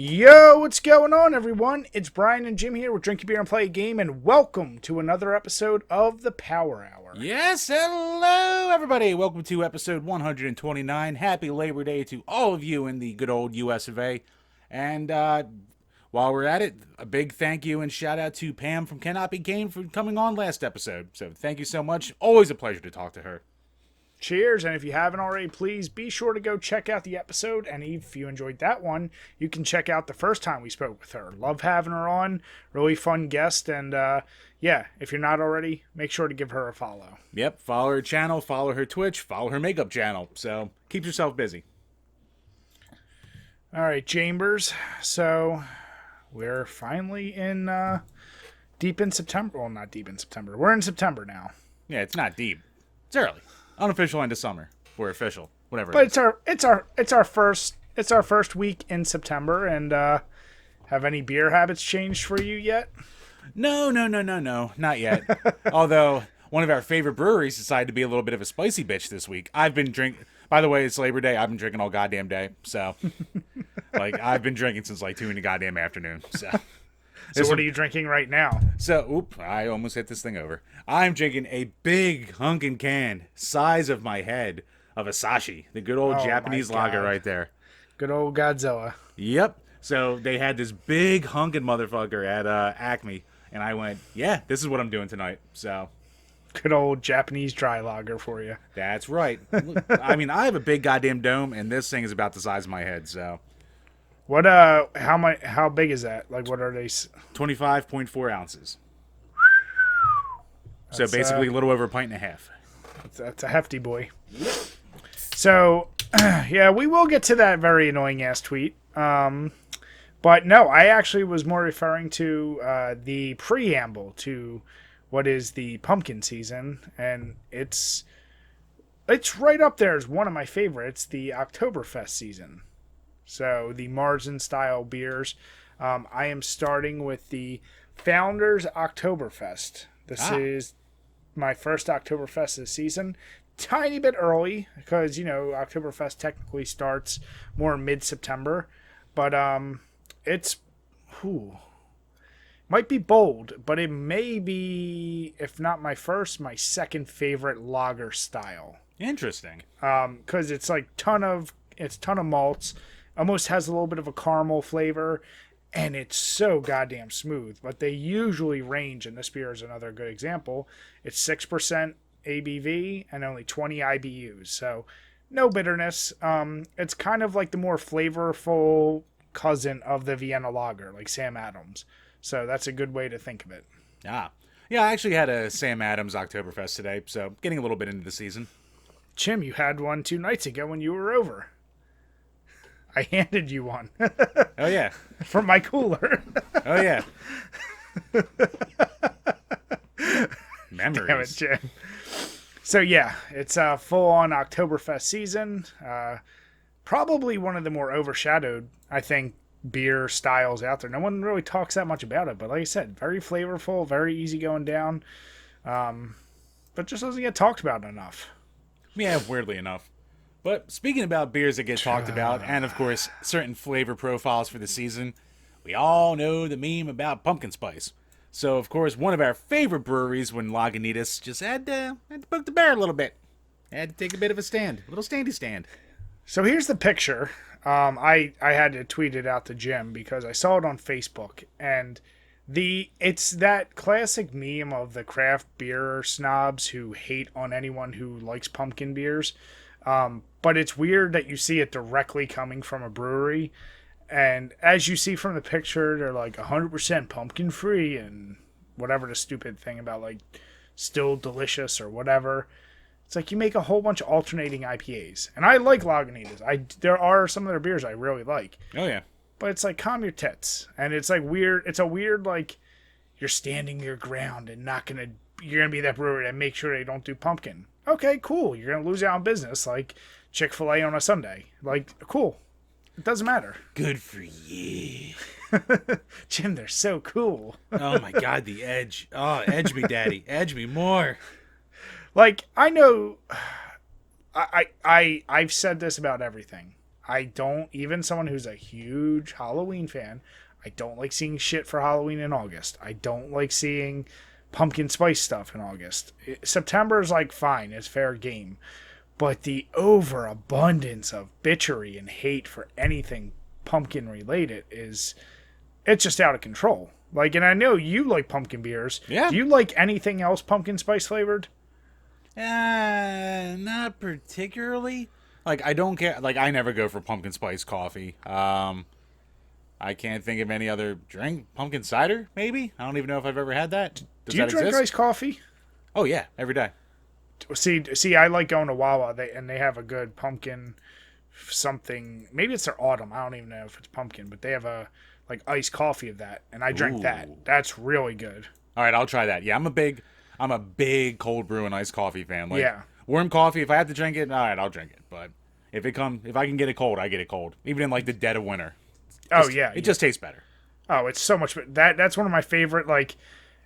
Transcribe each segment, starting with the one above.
Yo, what's going on, everyone? It's Brian and Jim here with Drink a Beer and Play a Game, and welcome to another episode of the Power Hour. Yes, hello, everybody. Welcome to episode 129. Happy Labor Day to all of you in the good old US of A. And while we're at it, a big thank you and shout out to Pam from DrinkABeerandPlayAGame for coming on last episode. So thank you so much. Always a pleasure to talk to her. Cheers, and if you haven't already, please be sure to go check out the episode, and if you enjoyed that one, you can check out the first time we spoke with her. Love having her on, really fun guest, and yeah, if you're not already, make sure to give her a follow. Yep, follow her channel, follow her Twitch, follow her makeup channel. So keep yourself busy. All right, Chambers, so we're finally in deep in September. Well, not deep in September. We're in September now. Yeah, it's not deep. It's early. Unofficial into summer. Or official. Whatever. But it's our first week in September, and have any beer habits changed for you yet? No, not yet. Although one of our favorite breweries decided to be a little bit of a spicy bitch this week. I've been drinking. By the way, it's Labor Day. I've been drinking all goddamn day. So, I've been drinking since 2 in the goddamn afternoon. So What are you drinking right now? So, I almost hit this thing over. I'm drinking a big hunkin' can, size of my head, of Asahi, the good old Japanese lager right there. Good old Godzilla. Yep. So they had this big hunkin' motherfucker at Acme, and I went, yeah, this is what I'm doing tonight. So, good old Japanese dry lager for you. that's right. I mean, I have a big goddamn dome, and this thing is about the size of my head. So, what? How big is that? What are they? 25.4 ounces. So basically, a little over a pint and a half. That's a hefty boy. So, yeah, we will get to that very annoying ass tweet. But no, I actually was more referring to the preamble to what is the pumpkin season, and it's right up there as one of my favorites, the Oktoberfest season. So the Marzen style beers. I am starting with the Founders Oktoberfest. This is my first Oktoberfest this season. Tiny bit early because, Oktoberfest technically starts more mid-September. But it's might be bold, but it may be, if not my first, my second favorite lager style. Interesting. Because it's ton of malts, almost has a little bit of a caramel flavor, and it's so goddamn smooth. But they usually range, and this beer is another good example. It's 6% ABV and only 20 IBUs, so no bitterness. It's kind of like the more flavorful cousin of the Vienna Lager, like Sam Adams. So that's a good way to think of it. Yeah, I actually had a Sam Adams Oktoberfest today, so getting a little bit into the season. Jim, you had one 2 nights ago when you were over. I handed you one. Oh, yeah. From my cooler. Oh, yeah. Memories. Damn it, Jim. So, yeah, it's a full-on Oktoberfest season. Probably one of the more overshadowed, I think, beer styles out there. No one really talks that much about it, but like I said, very flavorful, very easy going down, but just doesn't get talked about enough. Yeah, weirdly enough. But speaking about beers that get talked about, and of course, certain flavor profiles for the season, we all know the meme about pumpkin spice. So, of course, one of our favorite breweries when Lagunitas just had to poke the bear a little bit. Had to take a bit of a stand, a little standy stand. So here's the picture. I had to tweet it out to Jim because I saw it on Facebook, and it's that classic meme of the craft beer snobs who hate on anyone who likes pumpkin beers. But it's weird that you see it directly coming from a brewery. And as you see from the picture, they're 100% pumpkin free and whatever the stupid thing about still delicious or whatever. It's you make a whole bunch of alternating IPAs. And I like Lagunitas. There are some of their beers I really like. Oh, yeah. But it's calm your tits. And it's weird. It's a weird, you're standing your ground and you're going to be that brewery and make sure they don't do pumpkin. Okay, cool. You're going to lose out on business like Chick-fil-A on a Sunday. Cool. It doesn't matter. Good for you. Jim, they're so cool. Oh, my God, the edge. Oh, edge me, Daddy. Edge me more. I know... I've said this about everything. I don't, even someone who's a huge Halloween fan, I don't like seeing shit for Halloween in August. I don't like seeing pumpkin spice stuff in August. September is like fine, it's fair game. But the overabundance of bitchery and hate for anything pumpkin related it's just out of control. Like, and I know you like pumpkin beers. Yeah. Do you like anything else pumpkin spice flavored? Not particularly. Like, I don't care. Like, I never go for pumpkin spice coffee. I can't think of any other drink. Pumpkin cider, maybe? I don't even know if I've ever had that. Do you drink iced coffee? Oh, yeah, every day. See, I like going to Wawa, they have a good pumpkin something. Maybe it's their autumn. I don't even know if it's pumpkin, but they have a like iced coffee of that, and I drink that. That's really good. All right, I'll try that. Yeah, I'm a big cold brew and iced coffee fan. Like, yeah, warm coffee. If I have to drink it, all right, I'll drink it. But if I can get it cold, I get it cold, even in like the dead of winter. It just tastes better. Oh, it's so much. That's one of my favorite. Like,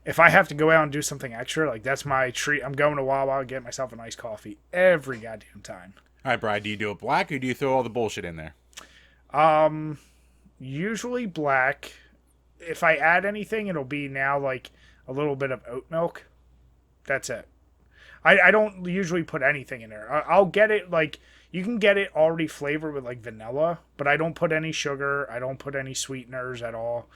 if I have to go out and do something extra, like that's my treat. I'm going to Wawa, get myself an iced coffee every goddamn time. All right, Brian, do you do it black or do you throw all the bullshit in there? Usually black. If I add anything, it'll be now like a little bit of oat milk. That's it. I don't usually put anything in there. I'll get it like you can get it already flavored with like vanilla, but I don't put any sugar. I don't put any sweeteners at all.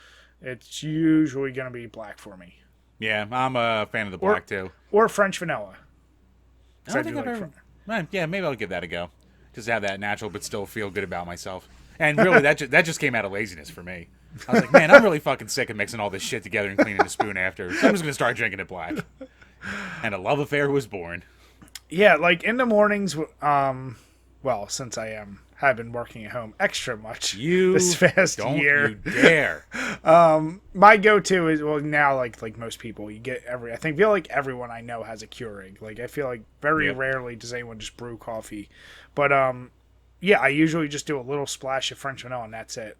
It's usually going to be black for me. Yeah, I'm a fan of the black too. Or French vanilla. I don't think I've ever... Yeah, maybe I'll give that a go. Just have that natural but still feel good about myself. And really, that just came out of laziness for me. I was like, man, I'm really fucking sick of mixing all this shit together and cleaning the spoon after. So I'm just going to start drinking it black. And a love affair was born. Yeah, like in the mornings, well, since have been working at home extra much this past year. You dare. My go-to is, well, now, like most people, you get I feel like everyone I know has a Keurig. Like, I feel like very rarely does anyone just brew coffee. But, yeah, I usually just do a little splash of French vanilla, and that's it.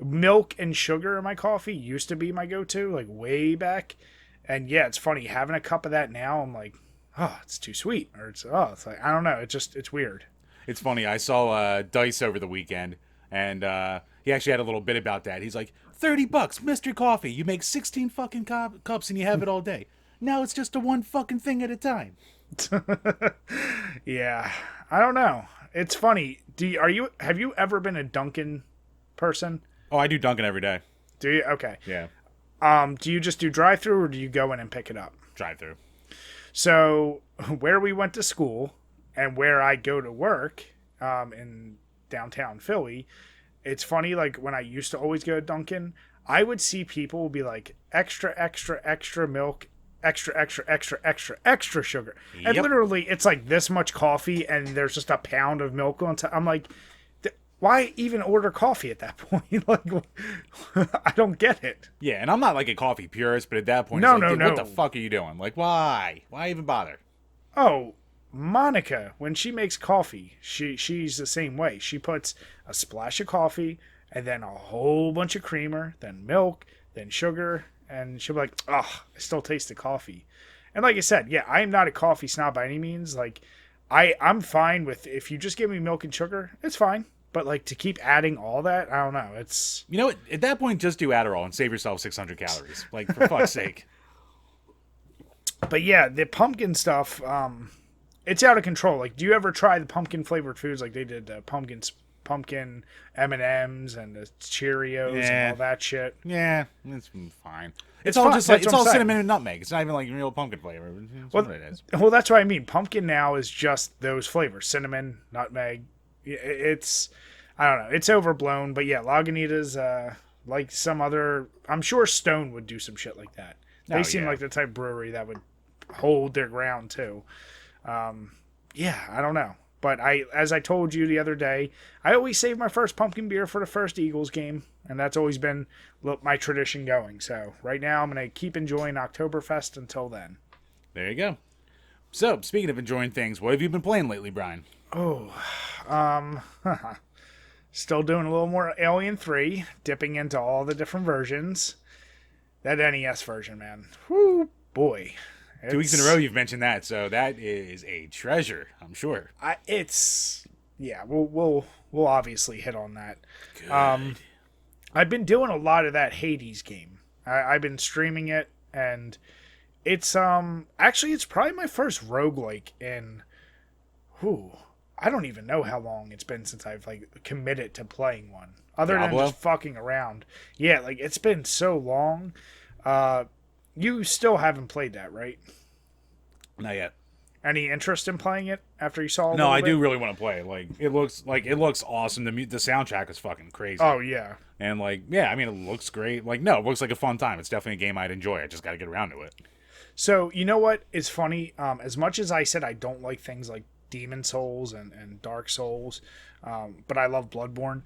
Milk and sugar in my coffee used to be my go-to, like, way back. And, yeah, it's funny, having a cup of that now, I'm like, oh, it's too sweet. Or it's like, I don't know. It's weird. It's funny. I saw Dice over the weekend, and he actually had a little bit about that. He's like, $30, mystery coffee. You make 16 fucking cups and you have it all day. Now it's just a one fucking thing at a time. Yeah. I don't know. It's funny. Have you ever been a Dunkin' person? Oh, I do Dunkin' every day. Do you? Okay. Yeah. Do you just do drive-through or do you go in and pick it up? Drive-through. So, where we went to school and where I go to work in downtown Philly, it's funny, like, when I used to always go to Dunkin', I would see people be like, extra, extra, extra milk, extra, extra, extra, extra, extra sugar. And literally, it's like this much coffee and there's just a pound of milk on top. I'm like, why even order coffee at that point? Like, I don't get it. Yeah, and I'm not like a coffee purist, but at that point, no. What the fuck are you doing? Like, why? Why even bother? Oh, Monica, when she makes coffee, she's the same way. She puts a splash of coffee and then a whole bunch of creamer, then milk, then sugar, and she'll be like, oh, I still taste the coffee. And like I said, yeah, I am not a coffee snob by any means. Like, I'm fine with, if you just give me milk and sugar, it's fine. But, like, to keep adding all that, I don't know. It's... You know what? At that point, just do Adderall and save yourself 600 calories. Like, for fuck's sake. But, yeah, the pumpkin stuff, it's out of control. Like, do you ever try the pumpkin-flavored foods? Like, they did the pumpkin M&Ms and the Cheerios and all that shit. Yeah, it's fine. It's all fun. just like, it's all cinnamon and nutmeg. It's not even, like, real pumpkin flavor. It's what it is. Well, that's what I mean. Pumpkin now is just those flavors. Cinnamon, nutmeg. It's, I don't know, it's overblown, but yeah, Lagunitas, like some other, I'm sure Stone would do some shit like that. They seem like the type of brewery that would hold their ground too. Yeah, I don't know, but as I told you the other day, I always save my first pumpkin beer for the first Eagles game, and that's always been my tradition going. So right now, I'm gonna keep enjoying Oktoberfest until then. There you go. So speaking of enjoying things, what have you been playing lately, Brian? Oh, still doing a little more Alien 3, dipping into all the different versions. That NES version, man. Whoo, boy. 2 weeks in a row you've mentioned that, so that is a treasure, I'm sure. We'll obviously hit on that. Good. I've been doing a lot of that Hades game. I've been streaming it, and it's actually it's probably my first roguelike in I don't even know how long it's been since I've like committed to playing one. Other Diablo? than just fucking around. Yeah, like it's been so long. You still haven't played that, right? Not yet. Any interest in playing it after you saw? No, I do really want to play it. It looks awesome. The soundtrack is fucking crazy. Oh yeah. And I mean, it looks great. It looks like a fun time. It's definitely a game I'd enjoy. I just got to get around to it. So you know what is funny? As much as I said I don't like things like Demon Souls and Dark Souls, but I love Bloodborne.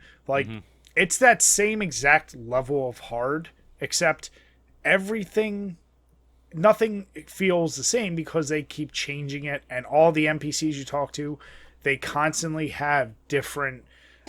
It's that same exact level of hard, except nothing feels the same because they keep changing it, and all the NPCs you talk to, they constantly have different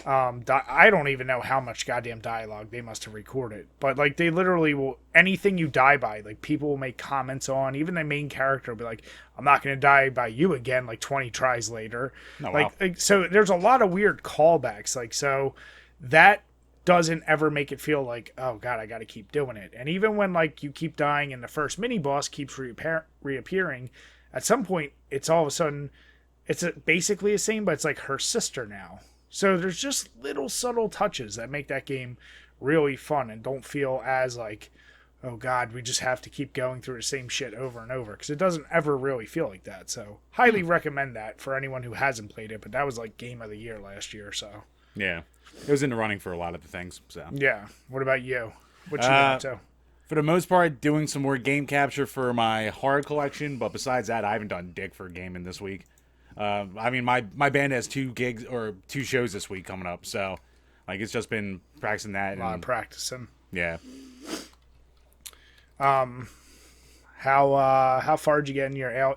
I don't even know how much goddamn dialogue they must have recorded, but they literally will, anything you die by, people will make comments on. Even the main character will be like, I'm not going to die by you again 20 tries later. Oh, wow. So there's a lot of weird callbacks, so that doesn't ever make it feel like, oh god, I got to keep doing it. And even when you keep dying and the first mini boss keeps reappearing, at some point it's all of a sudden basically the same, but it's like her sister now. So there's just little subtle touches that make that game really fun and don't feel as oh god, we just have to keep going through the same shit over and over, because it doesn't ever really feel like that. So highly recommend that for anyone who hasn't played it, but that was game of the year last year. So yeah, it was in the running for a lot of the things. So yeah. What about you? What you up to? For the most part, doing some more game capture for my hard collection, but besides that, I haven't done dick for gaming this week. I mean, my band has 2 gigs or 2 shows this week coming up, so it's just been practicing that. A lot of practicing. Yeah. How far did you get in your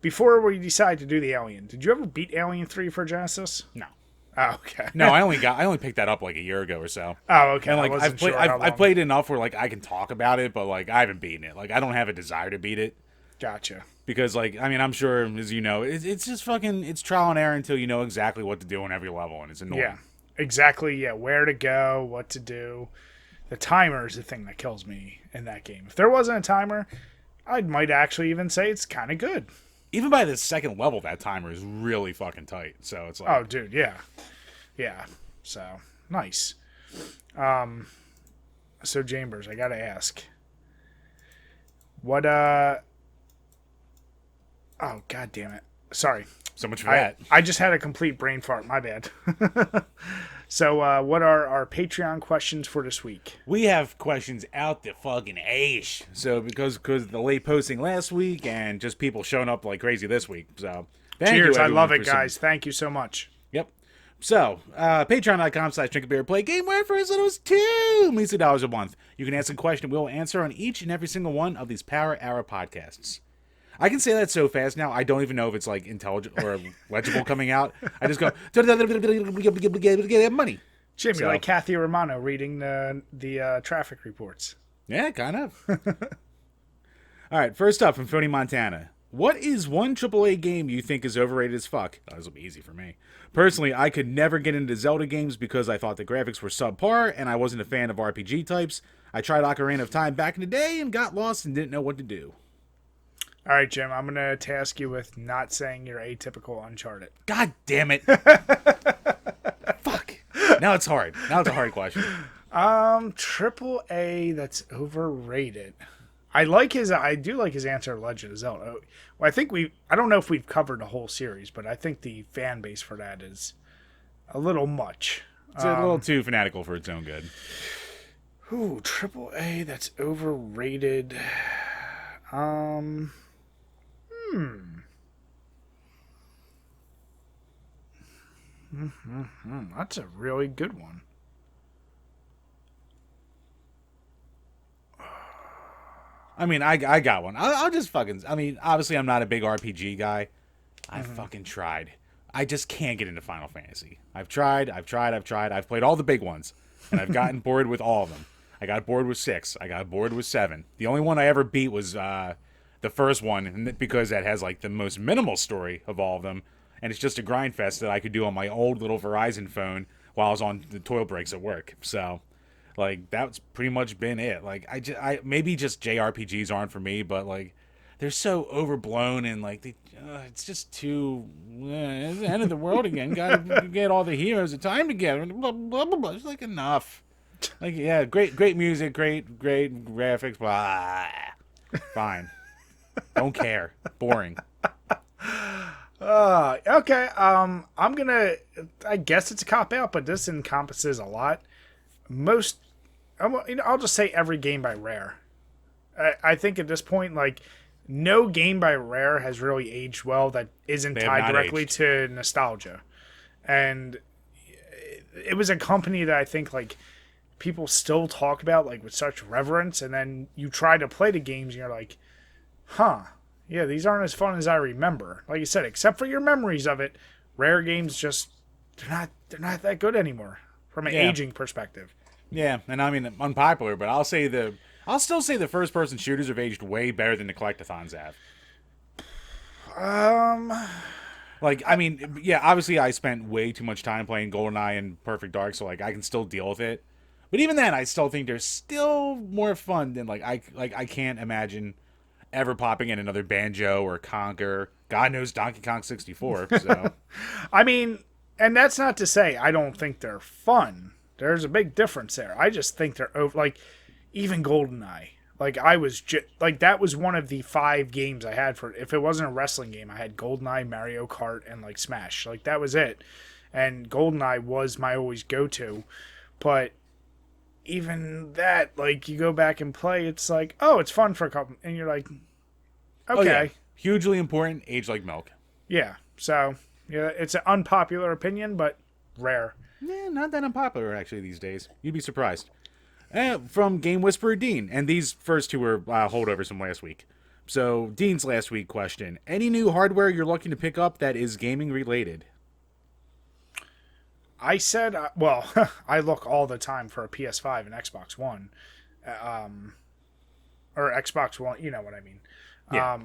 before we decided to do the Alien? Did you ever beat Alien 3 for Genesis? No. Oh, okay. No, I only picked that up a year ago or so. Oh, okay. And I've played enough where I can talk about it, but I haven't beaten it. I don't have a desire to beat it. Gotcha. Because I mean, I'm sure, as you know, it's just fucking, it's trial and error until you know exactly what to do on every level, and it's annoying. Yeah, exactly. Yeah, where to go, what to do. The timer is the thing that kills me in that game. If there wasn't a timer, I might actually even say it's kind of good. Even by the second level, that timer is really fucking tight. So it's oh, dude, yeah, yeah. So nice. So Chambers, I gotta ask, what oh, god damn it. Sorry. So much for that. I just had a complete brain fart. My bad. So, what are our Patreon questions for this week? We have questions out the fucking ash. So, because the late posting last week and just people showing up like crazy this week. So, cheers. I love it, guys. Thank you so much. Yep. So, patreon.com/DrinkABeerandPlayAGame, where for as little as $2 a month, you can ask a question we'll answer on each and every single one of these Power Hour podcasts. I can say that so fast now, I don't even know if it's intelligent or legible coming out. I just go, money. Jim, you're like Kathy Romano reading the traffic reports. Yeah, kind of. All right, first up from Phony, Montana. What is one AAA game you think is overrated as fuck? Oh, this will be easy for me. Personally, I could never get into Zelda games because I thought the graphics were subpar and I wasn't a fan of RPG types. I tried Ocarina of Time back in the day and got lost and didn't know what to do. All right, Jim, I'm going to task you with not saying your atypical Uncharted. God damn it. Fuck. Now it's hard. Now it's a hard question. AAA that's overrated. I do like his answer to Legend of Zelda. Well, I don't know if we've covered the whole series, but I think the fan base for that is a little much. It's a little too fanatical for its own good. Ooh, AAA that's overrated. That's a really good one. I mean, I got one. I'll just fucking... I mean, obviously I'm not a big RPG guy. I fucking tried. I just can't get into Final Fantasy. I've tried. I've played all the big ones. And I've gotten bored with all of them. I got bored with 6. I got bored with 7. The only one I ever beat was the first one, because that has like the most minimal story of all of them, and it's just a grind fest that I could do on my old little Verizon phone while I was on the toilet breaks at work. So, like, that's pretty much been it. Like, I maybe just JRPGs aren't for me, but like, they're so overblown and like it's just too. It's the end of the world again. Gotta get all the heroes the time together. Blah, blah, blah, blah. It's like enough. Like, yeah, great music, great graphics. Blah. Fine. Don't care. Boring. Okay. I'm gonna. I guess it's a cop out, but this encompasses a lot. I'll just say every game by Rare. I think at this point, like, no game by Rare has really aged well that isn't tied directly to nostalgia. And it was a company that I think, like, people still talk about, like, with such reverence, and then you try to play the games and you're like, huh, yeah, these aren't as fun as I remember. Like you said, except for your memories of it, Rare games just they're not that good anymore from an aging perspective. Yeah, and I mean, unpopular, but I'll still say the first person shooters have aged way better than the collectathons have. Like, I mean, yeah, obviously I spent way too much time playing GoldenEye and Perfect Dark, so like I can still deal with it. But even then, I still think they're still more fun than I can't imagine ever popping in another Banjo or Conker. God knows Donkey Kong 64. So, I mean, and that's not to say I don't think they're fun. There's a big difference there. I just think they're over. Like, even GoldenEye. Like, that was one of the 5 games I had for. If it wasn't a wrestling game, I had GoldenEye, Mario Kart, and like Smash. Like, that was it. And GoldenEye was my always go-to. But even that, like, you go back and play, it's like, oh, it's fun for a couple, and you're like, okay. Oh, yeah. Hugely important, age like milk. Yeah. So, yeah, it's an unpopular opinion, but Rare. Yeah, not that unpopular, actually, these days. You'd be surprised. From Game Whisperer Dean, and these first two were holdovers from last week. So, Dean's last week question. Any new hardware you're looking to pick up that is gaming related? I said, well, I look all the time for a PS5 and Xbox One. Or Xbox One, you know what I mean. Yeah.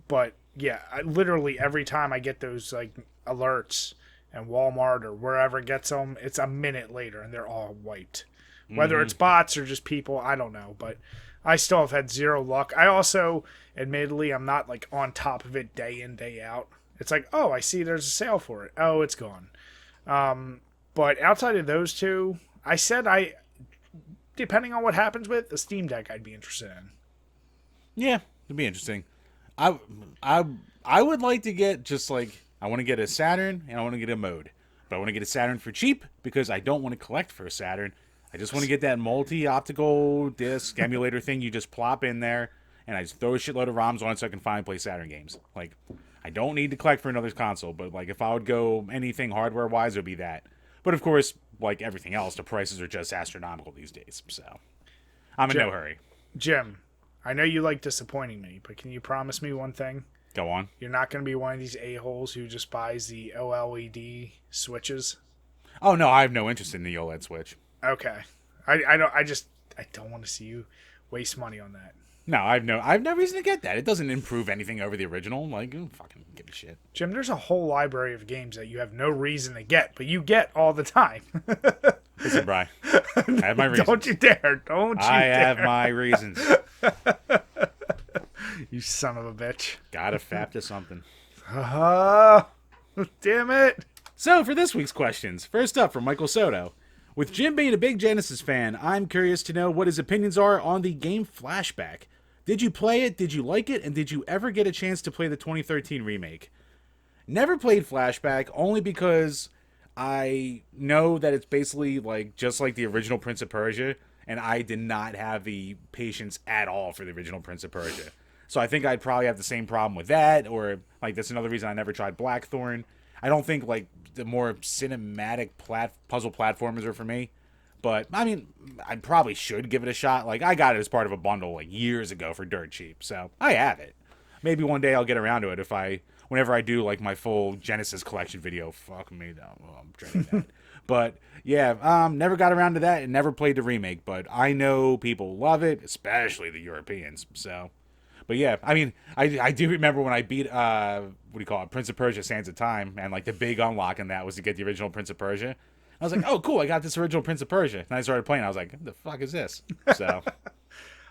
But, yeah, literally every time I get those, like, alerts, and Walmart or wherever gets them, it's a minute later and they're all wiped. Whether it's bots or just people, I don't know. But I still have had zero luck. I also, admittedly, I'm not like on top of it day in, day out. It's like, oh, I see there's a sale for it. Oh, it's gone. But outside of those two, I said depending on what happens with the Steam Deck, I'd be interested in. Yeah, it'd be interesting. I would like to get just like, I want to get a Saturn, and I want to get a mode. But I want to get a Saturn for cheap, because I don't want to collect for a Saturn. I just want to get that multi-optical disc emulator thing you just plop in there, and I just throw a shitload of ROMs on it so I can finally play Saturn games. Like, I don't need to collect for another console, but like if I would go anything hardware-wise, it would be that. But of course, like everything else, the prices are just astronomical these days, so I'm in no hurry. Jim, I know you like disappointing me, but can you promise me one thing? Go on. You're not going to be one of these a-holes who just buys the OLED switches? Oh, no, I have no interest in the OLED Switch. Okay. I don't want to see you waste money on that. No, I have no reason to get that. It doesn't improve anything over the original. Like, fucking give a shit. Jim, there's a whole library of games that you have no reason to get, but you get all the time. Listen, Bri, I have my reasons. Don't you dare. I have my reasons. You son of a bitch. Gotta fap to something. Damn it. So, for this week's questions, first up from Michael Soto. With Jim being a big Genesis fan, I'm curious to know what his opinions are on the game Flashback. Did you play it? Did you like it? And did you ever get a chance to play the 2013 remake? Never played Flashback, only because I know that it's basically like just like the original Prince of Persia, and I did not have the patience at all for the original Prince of Persia. So I think I'd probably have the same problem with that, or like that's another reason I never tried Blackthorn. I don't think like the more cinematic puzzle platformers are for me. But, I mean, I probably should give it a shot. Like, I got it as part of a bundle, like, years ago for dirt cheap. So, I have it. Maybe one day I'll get around to it whenever I do, like, my full Genesis collection video. Fuck me, though. Oh, I'm dreading that. But, yeah, never got around to that and never played the remake. But I know people love it, especially the Europeans. So, But yeah, I mean, I do remember when I beat what do you call it, Prince of Persia: Sands of Time, and like the big unlock in that was to get the original Prince of Persia. I was like, oh cool, I got this original Prince of Persia, and I started playing. I was like, what the fuck is this? So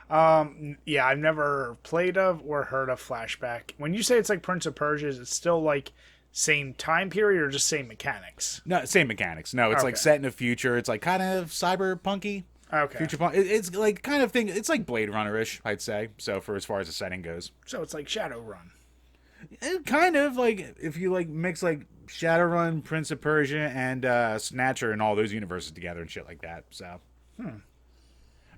Yeah, I've never played of or heard of Flashback. When you say it's like Prince of Persia, is it still like same time period or just same mechanics? no, same mechanics. No, it's like Okay. set in the future. It's like kind of cyberpunky. Okay. Future punk. It's like kind of thing. It's like Blade Runner ish, I'd say. So for as far as the setting goes, So it's like Shadowrun. kind of like if you like mix like Shadowrun, Prince of Persia, and Snatcher, and all those universes together and shit like that. So,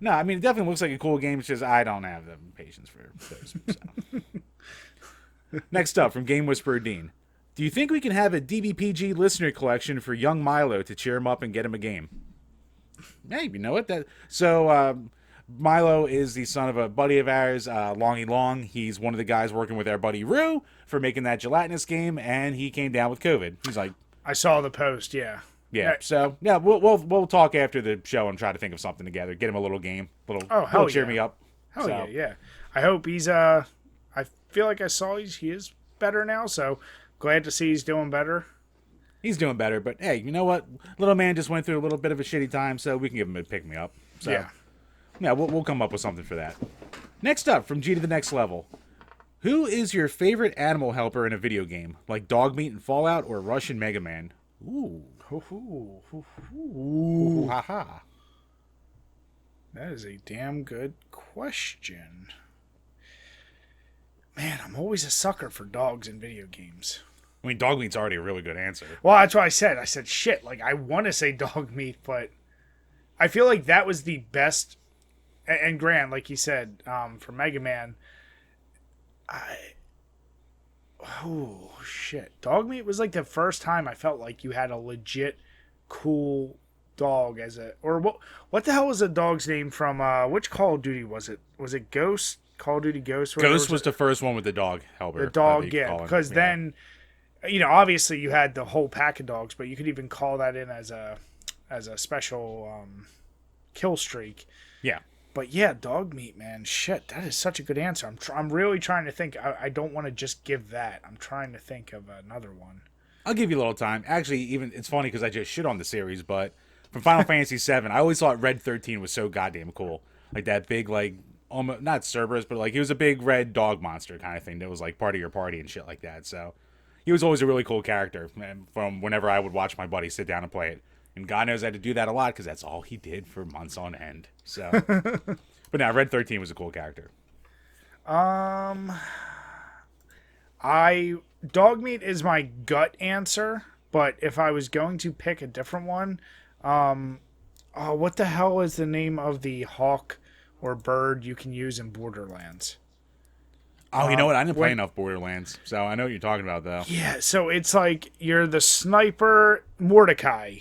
no, I mean it definitely looks like a cool game. It's just I don't have the patience for those. So. Next up from Game Whisperer Dean, do you think we can have a DBPG listener collection for young Milo to cheer him up and get him a game? Hey, you know what? Milo is the son of a buddy of ours, Longy Long. He's one of the guys working with our buddy Rue for making that gelatinous game, and he came down with COVID. He's like, I saw the post. Yeah. yeah. So yeah, we'll talk after the show and try to think of something together. Get him a little game, hell cheer yeah. me up. Hell So, yeah, yeah. I hope he's I feel like I saw he is better now, so glad to see he's doing better. He's doing better, but hey, you know what? Little man just went through a little bit of a shitty time, so we can give him a pick me up. So yeah, we'll come up with something for that. Next up, from G to the Next Level. Who is your favorite animal helper in a video game? Like Dogmeat in Fallout or Rush in Mega Man? Ooh. Ooh. Ha. That is a damn good question. Man, I'm always a sucker for dogs in video games. I mean, Dogmeat's already a really good answer. Well, that's what I said. I said, shit, like, I want to say dog meat, but I feel like that was the best. And Grant, like you said, for Mega Man, oh, shit. Dog meat was like the first time I felt like you had a legit cool dog as a. Or what the hell was the dog's name from, which Call of Duty was it? Was it Ghost? Call of Duty Ghost? Ghost was the first one with the dog helper. The dog, yeah. Because then, obviously you had the whole pack of dogs, but you could even call that in as a special kill streak. Yeah. But yeah, dog meat, man. Shit, that is such a good answer. I'm really trying to think. I don't want to just give that. I'm trying to think of another one. I'll give you a little time. Actually, even it's funny because I just shit on the series, but from Final Fantasy VII, I always thought Red 13 was so goddamn cool. Like that big, like, almost not Cerberus, but like he was a big red dog monster kind of thing that was like part of your party and shit like that. So he was always a really cool character from whenever I would watch my buddy sit down and play it. And God knows I had to do that a lot because that's all he did for months on end. So, but now Red 13 was a cool character. Dogmeat is my gut answer, but if I was going to pick a different one, what the hell is the name of the hawk or bird you can use in Borderlands? Oh, you know what? I didn't play enough Borderlands, so I know what you're talking about, though. Yeah, so it's like you're the sniper Mordecai.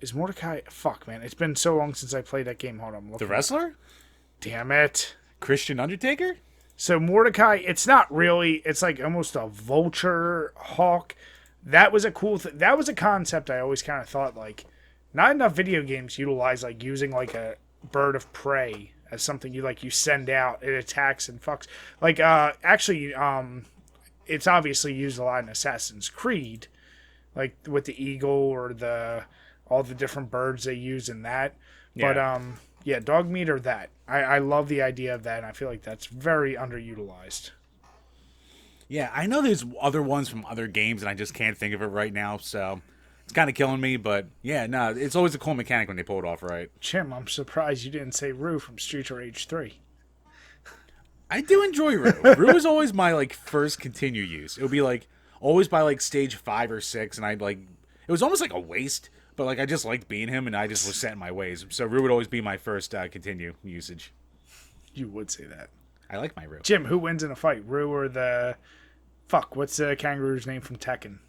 Is Mordecai? Fuck, man. It's been so long since I played that game. Hold on. The wrestler? Damn it. Christian Undertaker? So Mordecai, it's not really, it's like almost a vulture hawk. That was a cool that was a concept I always kind of thought, like, not enough video games utilize, like, using, like, a bird of prey as something you send out, it attacks and fucks. Like, actually, it's obviously used a lot in Assassin's Creed, like, with the eagle or all the different birds they use in that. Yeah. But, yeah, dog meat or that. I love the idea of that, and I feel like that's very underutilized. Yeah, I know there's other ones from other games, and I just can't think of it right now, so it's kind of killing me, but yeah, no, it's always a cool mechanic when they pull it off right. Chim, I'm surprised you didn't say Rue from Streets of Rage 3. I do enjoy Rue. Rue is always my, like, first continue use. It would be, like, always by, like, stage 5 or 6, and I'd, like, it was almost like a waste, but, like, I just liked being him, and I just was set in my ways. So Rue would always be my first continue usage. You would say that. I like my Rue. Jim, who wins in a fight? Rue or the... Fuck, what's the kangaroo's name from Tekken?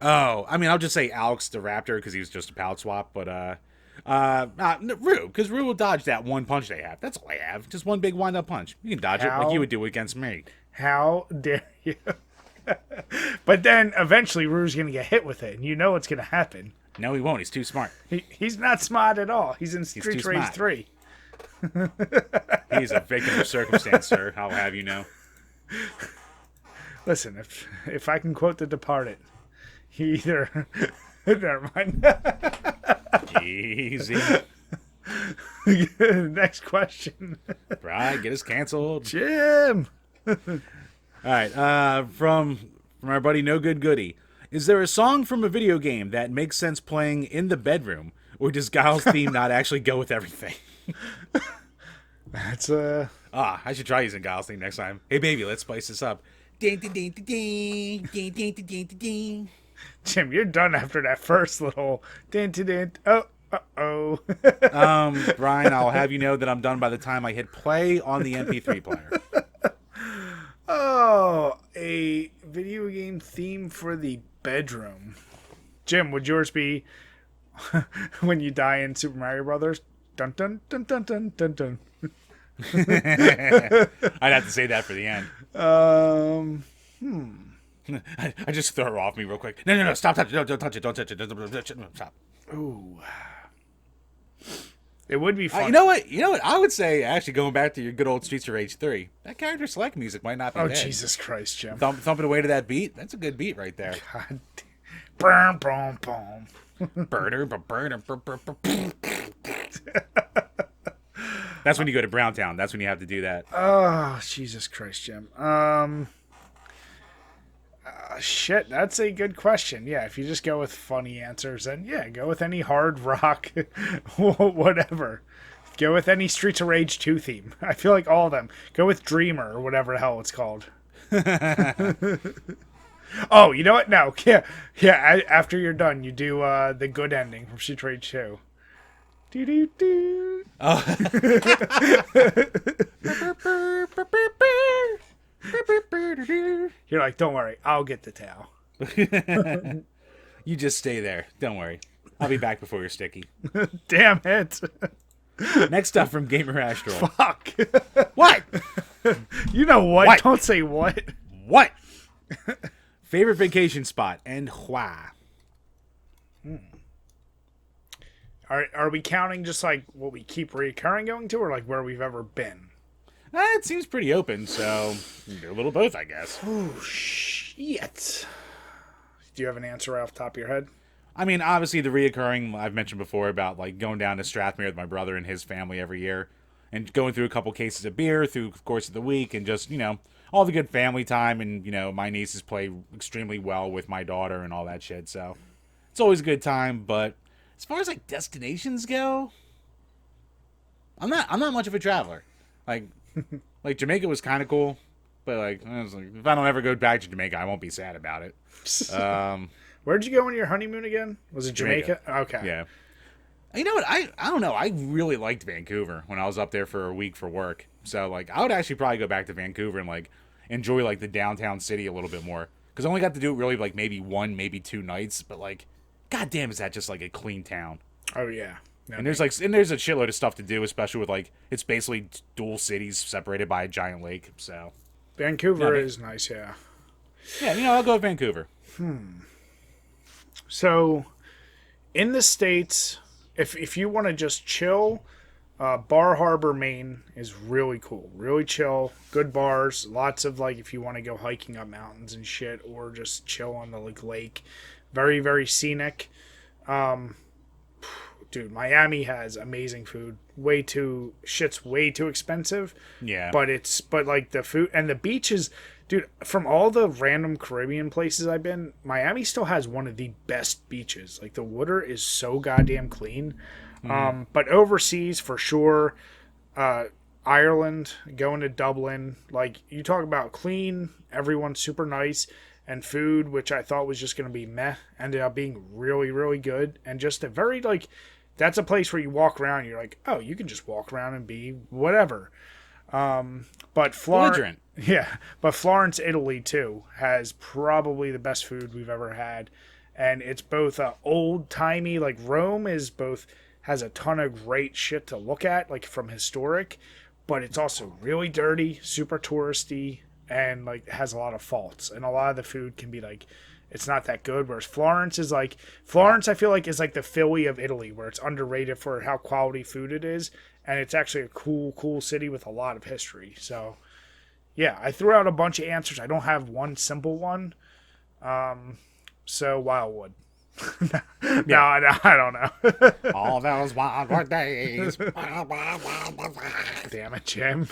Oh, I mean, I'll just say Alex the Raptor because he was just a palette swap, but Rue, because Rue will dodge that one punch they have. That's all I have. Just one big wind-up punch. You can dodge it like you would do against me. How dare you? But then eventually Rue's going to get hit with it, and you know what's going to happen. No, he won't. He's too smart. He's not smart at all. He's in Street Rage 3. He's a victim of circumstance, sir. I'll have you know. Listen, if I can quote The Departed, he either... Never mind. Easy. Next question. Right, get us canceled. Jim! All right, from our buddy No Good Goody. Is there a song from a video game that makes sense playing in the bedroom, or does Guile's theme not actually go with everything? That's I should try using Guile's theme next time. Hey, baby, let's spice this up. Ding, ding, ding, ding, ding, ding, ding, ding, ding. Jim, you're done after that first little din. Oh, uh-oh. Brian, I'll have you know that I'm done by the time I hit play on the MP3 player. Oh, a video game theme for the bedroom. Jim, would yours be when you die in Super Mario Brothers? Dun dun dun dun dun dun dun. I'd have to say that for the end. I just throw her off me real quick. No, stop touching it. Don't touch it. Don't touch it. Don't touch it. Stop. Ooh. It would be fun. You know what? I would say, actually, going back to your good old Streets of Rage 3, that character select music might not be bad. Jesus Christ, Jim. Thumping away to that beat, that's a good beat right there. God. Boom, boom, boom. That's when you go to Browntown. That's when you have to do that. Oh, Jesus Christ, Jim. Shit, that's a good question. Yeah, if you just go with funny answers, then yeah, go with any hard rock, whatever. Go with any Streets of Rage 2 theme. I feel like all of them. Go with Dreamer or whatever the hell it's called. Oh, you know what? No, yeah. After you're done, you do the good ending from Streets of Rage 2. Do. Oh. You're like, don't worry, I'll get the towel. You just stay there. Don't worry. I'll be back before you're sticky. Damn it. Next up from Gamer Astral. Fuck. What? You know what? What? Don't say what. What? Favorite vacation spot and why? Are we counting just like what we keep recurring going to, or like where we've ever been? It seems pretty open, so do a little both, I guess. Oh, shit. Do you have an answer off the top of your head? I mean, obviously the reoccurring I've mentioned before about like going down to Strathmere with my brother and his family every year and going through a couple cases of beer through the course of the week and just, all the good family time. And, my nieces play extremely well with my daughter and all that shit. So it's always a good time. But as far as like destinations go, I'm not much of a traveler. Like Jamaica was kind of cool, but I was like, if I don't ever go back to Jamaica, I won't be sad about it. Where'd you go on your honeymoon again? Was it Jamaica? Okay. Yeah. You know what? I don't know. I really liked Vancouver when I was up there for a week for work. So I would actually probably go back to Vancouver and enjoy the downtown city a little bit more. Because I only got to do it really maybe 1, maybe 2 nights. But goddamn, is that just a clean town? Oh yeah. No, and there's a shitload of stuff to do, especially with it's basically dual cities separated by a giant lake. So Vancouver is nice, yeah. Yeah, I'll go with Vancouver. So, in the States, if you want to just chill, Bar Harbor, Maine is really cool. Really chill. Good bars. Lots of, if you want to go hiking up mountains and shit, or just chill on the lake. Very, very scenic. Dude, Miami has amazing food. Shit's way too expensive. Yeah. But the food and the beaches, dude, from all the random Caribbean places I've been, Miami still has one of the best beaches. The water is so goddamn clean. But overseas, for sure, Ireland, going to Dublin, you talk about clean, everyone's super nice, and food, which I thought was just going to be meh, ended up being really, really good. And just a very, that's a place where you walk around and you're like, oh, you can just walk around and be whatever. But Florence, but Florence, Italy too has probably the best food we've ever had, and it's both old timey. Rome has a ton of great shit to look at, from historic, but it's also really dirty, super touristy, and has a lot of faults, and a lot of the food can be it's not that good. Whereas Florence is Florence, I feel is the Philly of Italy, where it's underrated for how quality food it is, and it's actually a cool city with a lot of history. So, yeah, I threw out a bunch of answers. I don't have one simple one. So Wildwood. No, I don't know. All those wild days. Damn it, Jim.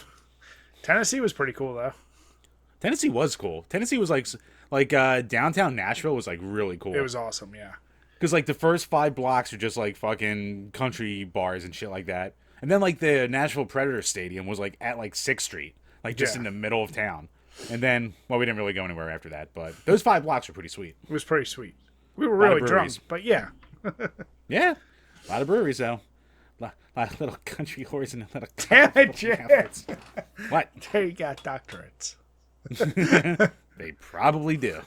Tennessee was pretty cool though. Tennessee was cool. Tennessee was like downtown Nashville was like really cool. It was awesome, yeah. Because like the first 5 blocks are just like fucking country bars and shit like that, and then like the Nashville Predators Stadium was like at like 6th Street, like just in the middle of town. And then, well, we didn't really go anywhere after that, but those 5 blocks were pretty sweet. It was pretty sweet. We were really drunk, but yeah. Yeah, a lot of breweries though. A lot of little country whores and little. Damn it, Jim. What? They got doctorates. They probably do.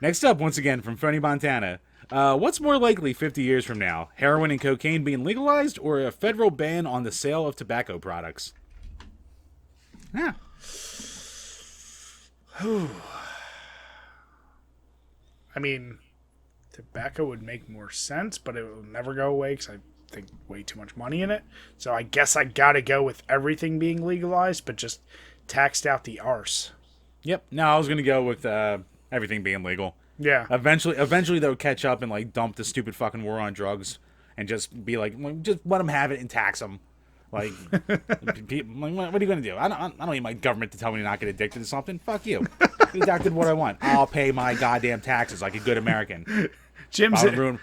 Next up, once again, from Phony Montana. What's more likely 50 years from now? Heroin and cocaine being legalized or a federal ban on the sale of tobacco products? Yeah. I mean, tobacco would make more sense, but it will never go away because I think way too much money in it. So I guess I gotta go with everything being legalized, but just taxed out the arse. Yep. No, I was gonna go with everything being legal. Yeah. Eventually they'll catch up and like dump the stupid fucking war on drugs and just be like, well, just let them have it and tax them. Like, people, what are you gonna do? I don't need my government to tell me to not get addicted to something. Fuck you. Get addicted to what I want. I'll pay my goddamn taxes like a good American. Jim's in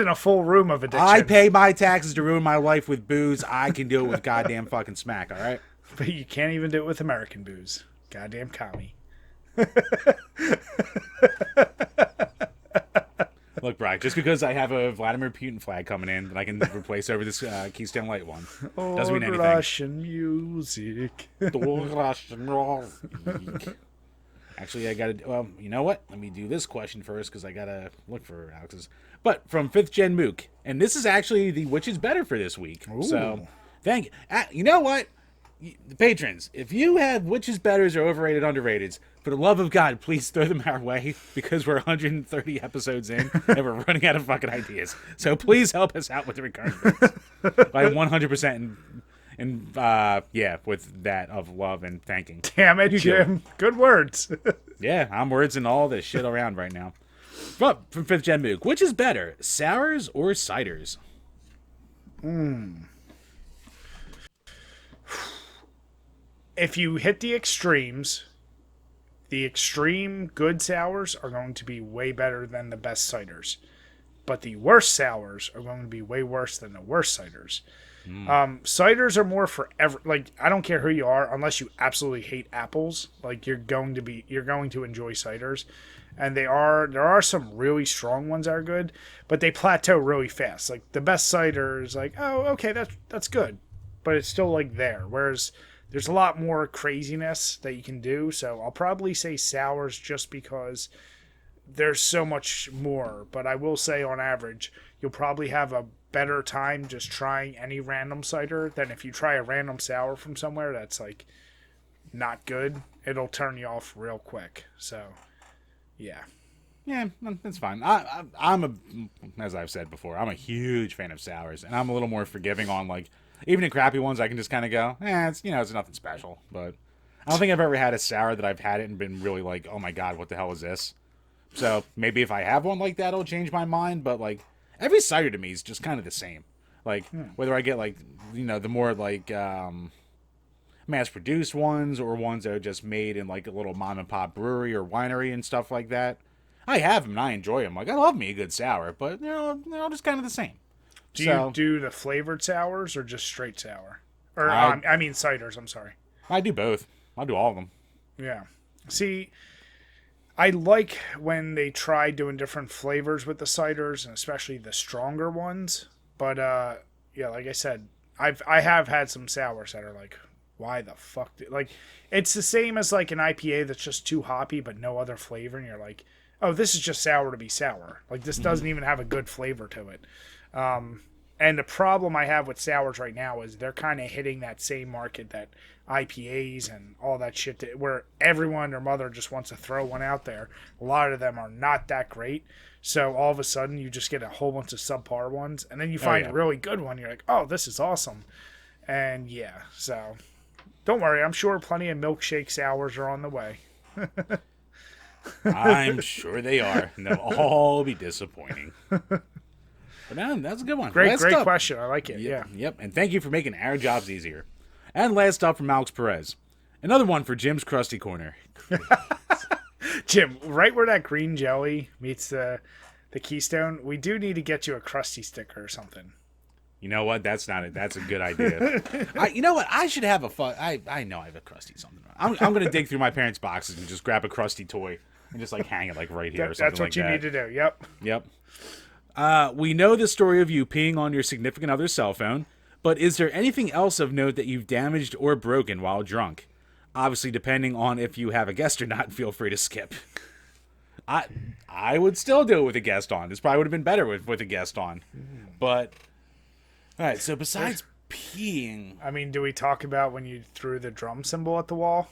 a full room of addiction. I pay my taxes to ruin my life with booze. I can do it with goddamn fucking smack. All right. But you can't even do it with American booze. Goddamn commie. Look, Brian, just because I have a Vladimir Putin flag coming in that I can replace over this Keystone Light one doesn't mean anything. Russian music. Russian music. Actually, I gotta. Well, you know what? Let me do this question first because I gotta look for Alex's. But from 5th Gen Mook, and this is actually the which is better for this week. Ooh. So, thank you. You know what? The patrons, if you have which is betters or overrated, underrateds, for the love of God, please throw them our way because we're 130 episodes in and we're running out of fucking ideas. So please help us out with the recurring bits by 100% and yeah, with that of love and thanking. Damn it, Jim. Good words. Yeah, I'm words and all this shit around right now. But from 5th Gen Mook, which is better, sours or ciders? If you hit the extremes, the extreme good sours are going to be way better than the best ciders. But the worst sours are going to be way worse than the worst ciders. Ciders are more for like, I don't care who you are, unless you absolutely hate apples, like you're going to enjoy ciders. And there are some really strong ones that are good, but they plateau really fast. Like the best cider is like, oh, okay, that's good. But it's still like there. Whereas there's a lot more craziness that you can do. So I'll probably say sours just because there's so much more. But I will say on average, you'll probably have a better time just trying any random cider than if you try a random sour from somewhere that's like not good. It'll turn you off real quick. So, yeah. Yeah, that's fine. As I've said before, I'm a huge fan of sours, and I'm a little more forgiving on like even the crappy ones. I can just kind of go, it's nothing special. But I don't think I've ever had a sour that I've had it and been really like, oh my god, what the hell is this? So maybe if I have one like that, it'll change my mind. But like every cider to me is just kind of the same. Like whether I get like the more like mass-produced ones or ones that are just made in like a little mom-and-pop brewery or winery and stuff like that. I have them and I enjoy them. Like I love me a good sour, but they're all just kind of the same. Do you do the flavored sours or just straight sour? Or I mean ciders. I'm sorry. I do both. I do all of them. Yeah. See, I like when they try doing different flavors with the ciders, and especially the stronger ones. But yeah, like I said, I have had some sours that are like, why the fuck? Like, it's the same as like an IPA that's just too hoppy but no other flavor, and you're like, oh, this is just sour to be sour. Like this doesn't even have a good flavor to it. And the problem I have with sours right now is they're kind of hitting that same market that IPAs and all that shit where everyone and their mother just wants to throw one out there. A lot of them are not that great. So all of a sudden you just get a whole bunch of subpar ones. And then you find a really good one. You're like, oh, this is awesome. And yeah, so don't worry. I'm sure plenty of milkshake sours are on the way. I'm sure they are. And they'll all be disappointing. But man, that's a good one. Great question. I like it. Yep, yeah. Yep. And thank you for making our jobs easier. And last up from Alex Perez. Another one for Jim's Krusty Corner. Jim, right where that green jelly meets the Keystone, we do need to get you a Krusty sticker or something. You know what? That's not it. That's a good idea. You know what? I should have a fun. I know I have a Krusty something. I'm going to dig through my parents' boxes and just grab a Krusty toy and just like hang it like right here or something. That's what you need to do. Yep. Yep. We know the story of you peeing on your significant other's cell phone, but is there anything else of note that you've damaged or broken while drunk? Obviously, depending on if you have a guest or not, feel free to skip. I would still do it with a guest on. This probably would have been better with a guest on. But, all right, so besides peeing... I mean, do we talk about when you threw the drum cymbal at the wall?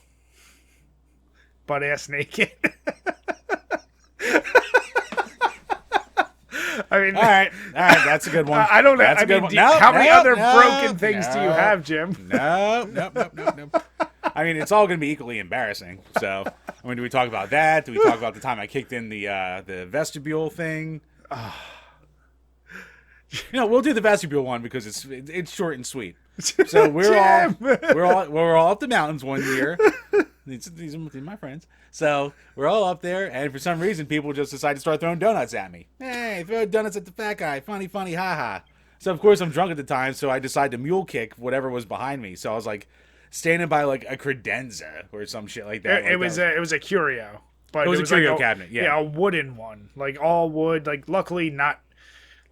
Butt-ass naked? I mean, all right, that's a good one. I don't know. That's I a good mean, one. how many other broken things do you have, Jim? No. I mean, it's all going to be equally embarrassing. So, I mean, do we talk about that? Do we talk about the time I kicked in the vestibule thing? We'll do the vestibule one because it's short and sweet. So we're all up the mountains one year. These are my friends. So we're all up there, and for some reason, people just decide to start throwing donuts at me. Hey, throw donuts at the fat guy. Funny, haha. So of course I'm drunk at the time, so I decide to mule kick whatever was behind me. So I was like standing by like a credenza or some shit like that. It was a curio, but it was a curio cabinet. Yeah, a wooden one, like all wood. Like luckily not.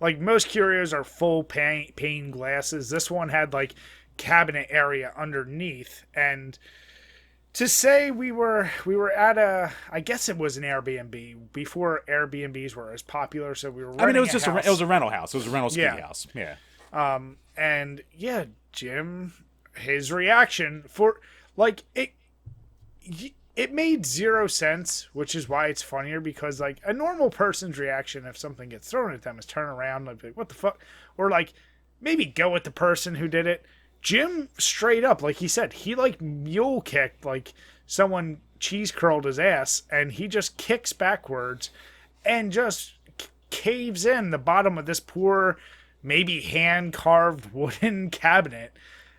Like most curios are full pane glasses. This one had like cabinet area underneath, and to say we were at I guess it was an Airbnb before Airbnbs were as popular. So we were. I mean, it was just it was a rental house. It was a rental ski house. Yeah. And yeah, Jim, his reaction for like it made zero sense, which is why it's funnier because like a normal person's reaction if something gets thrown at them is turn around and like what the fuck, or like maybe go with the person who did it. Jim straight up, like he said, he like mule kicked, like someone cheese curled his ass, and he just kicks backwards and just caves in the bottom of this poor, maybe hand carved wooden cabinet.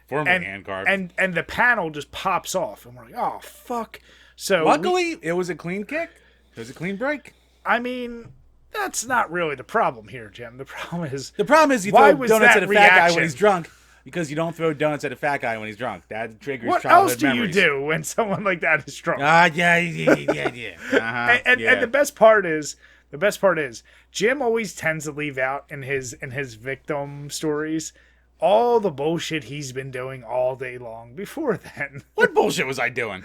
Formerly hand carved. And the panel just pops off, and we're like, oh fuck. So luckily, it was a clean kick. It was a clean break. I mean, that's not really the problem here, Jim. The problem is you throw donuts at a fat guy when he's drunk because you don't throw donuts at a fat guy when he's drunk. That triggers childhood memories. What else do you do when someone like that is drunk? Yeah. Uh-huh, and the best part is Jim always tends to leave out in his victim stories all the bullshit he's been doing all day long before then. What bullshit was I doing?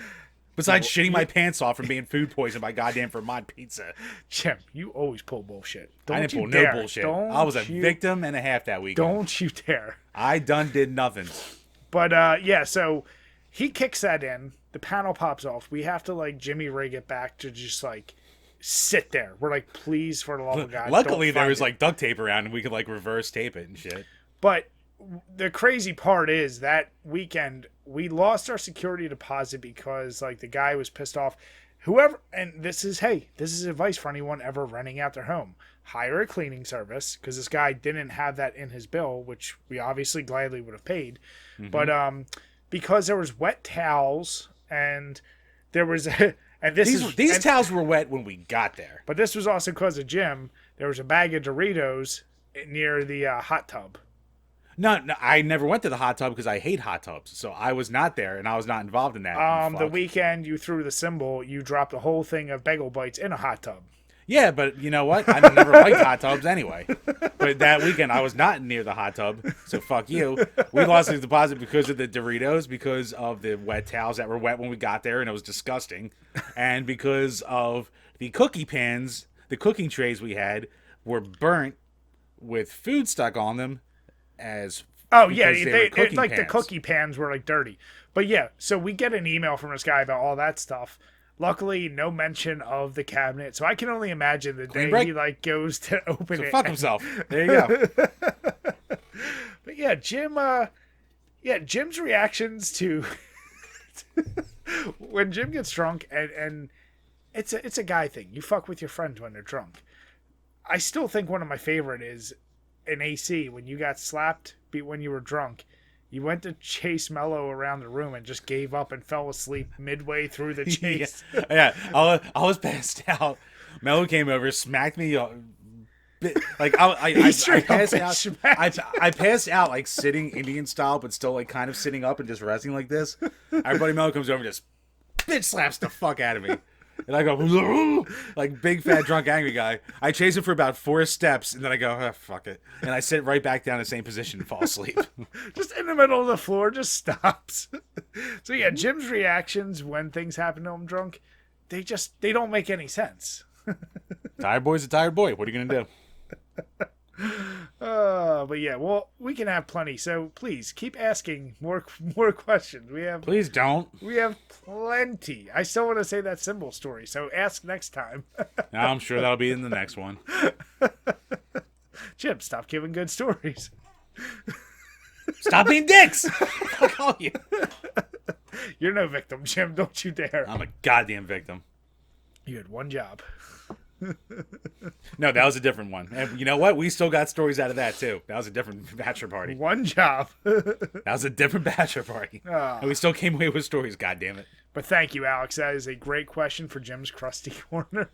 Besides shitting my pants off from being food poisoned by goddamn Vermont pizza. Jim, you always pull bullshit. I didn't pull no bullshit. I was a victim and a half that weekend. Don't you dare. I did nothing. But yeah, so he kicks that in. The panel pops off. We have to like Jimmy rig it back to just like sit there. We're like, please, for the love of God. Luckily, there was like duct tape around and we could like reverse tape it and shit. But the crazy part is that weekend we lost our security deposit because like the guy was pissed off. Whoever, and this is advice for anyone ever renting out their home. Hire a cleaning service because this guy didn't have that in his bill, which we obviously gladly would have paid. Mm-hmm. But because there was wet towels and there was these towels were wet when we got there. But this was also because of Jim. There was a bag of Doritos near the hot tub. No, I never went to the hot tub because I hate hot tubs. So I was not there, and I was not involved in that. The weekend you threw the cymbal, you dropped a whole thing of bagel bites in a hot tub. Yeah, but you know what? I never liked hot tubs anyway. But that weekend, I was not near the hot tub, so fuck you. We lost the deposit because of the Doritos, because of the wet towels that were wet when we got there, and it was disgusting. And because of the cookie pans, the cooking trays we had were burnt with food stuck on them. as Oh yeah, because they were cooking like the pans. cookie pans were like dirty. But yeah, so we get an email from this guy about all that stuff. Luckily, no mention of the cabinet, so I can only imagine the Clean day break. he like goes to open So it. fuck himself. There you go. But yeah, Jim's reactions to when Jim gets drunk, and it's a guy thing. You fuck with your friends when they're drunk. I still think one of my favorite is in AC when you got slapped when you were drunk. You went to chase Mello around the room and just gave up and fell asleep midway through the chase. Yeah. I was passed out. Mello came over, smacked me. Like I passed out. I passed out like sitting Indian style, but still like kind of sitting up and just resting like this. Everybody Mello comes over and just bitch slaps the fuck out of me. And I go, like big, fat, drunk, angry guy. I chase him for about 4 steps, and then I go, oh, fuck it. And I sit right back down in the same position and fall asleep. Just in the middle of the floor, just stops. So yeah, Jim's reactions when things happen to him drunk, they don't make any sense. Tired boy's a tired boy. What are you going to do? But yeah, well, we can have plenty. So please keep asking more questions. Please don't. We have plenty. I still want to say that symbol story. So ask next time. I'm sure that'll be in the next one. Jim, stop giving good stories. Stop being dicks. I'll call you. You're no victim, Jim. Don't you dare. I'm a goddamn victim. You had one job. No, that was a different one. And you know what? We still got stories out of that too. That was a different bachelor party. One job. That was a different bachelor party. Oh. And we still came away with stories, God damn it. But thank you, Alex. That is a great question for Jim's Crusty Corner.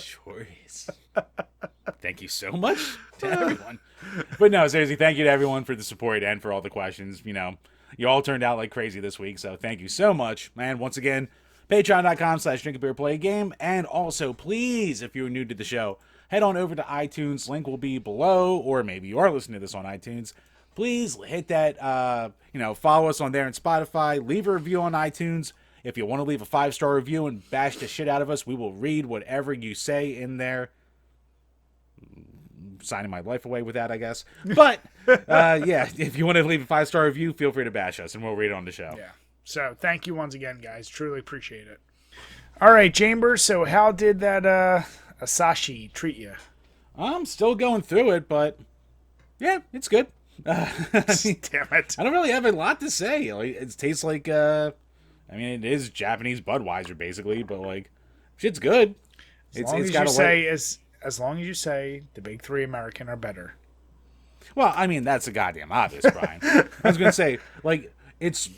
Sure is. Thank you so much to everyone. But no, seriously, thank you to everyone for the support and for all the questions. You know, you all turned out like crazy this week, so thank you so much. And once again, patreon.com/DrinkABeerandPlayAGame. And also, please, if you're new to the show, head on over to iTunes. Link will be below, or maybe you are listening to this on iTunes. Please hit that, follow us on there and Spotify. Leave a review on iTunes. If you want to leave a 5-star review and bash the shit out of us, we will read whatever you say in there. Signing my life away with that, I guess. But, yeah, if you want to leave a 5-star review, feel free to bash us, and we'll read it on the show. Yeah. So, thank you once again, guys. Truly appreciate it. All right, Chambers, so how did that Asashi treat you? I'm still going through it, but, yeah, it's good. Damn it. I don't really have a lot to say. Like, it tastes like, it is Japanese Budweiser, basically, but, like, shit's good. As long as you say the big 3 American are better. Well, I mean, that's a goddamn obvious, Brian. I was going to say, like, it's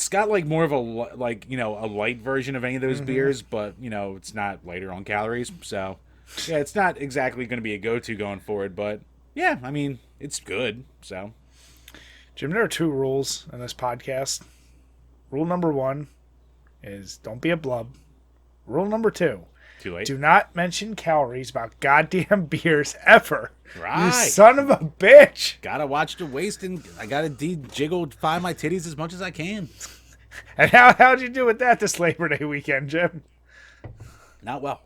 got, like, more of a, like, you know, a light version of any of those beers, but, you know, it's not lighter on calories. So, yeah, it's not exactly going to be a go-to going forward, but, yeah, I mean, it's good, so. Jim, there are 2 rules in this podcast. Rule number 1 is don't be a blub. Rule number 2. Too late. Do not mention calories about goddamn beers ever. Right. You son of a bitch. Gotta watch the waist, and I gotta jiggle-fine my titties as much as I can. And how'd you do with that this Labor Day weekend, Jim? Not well.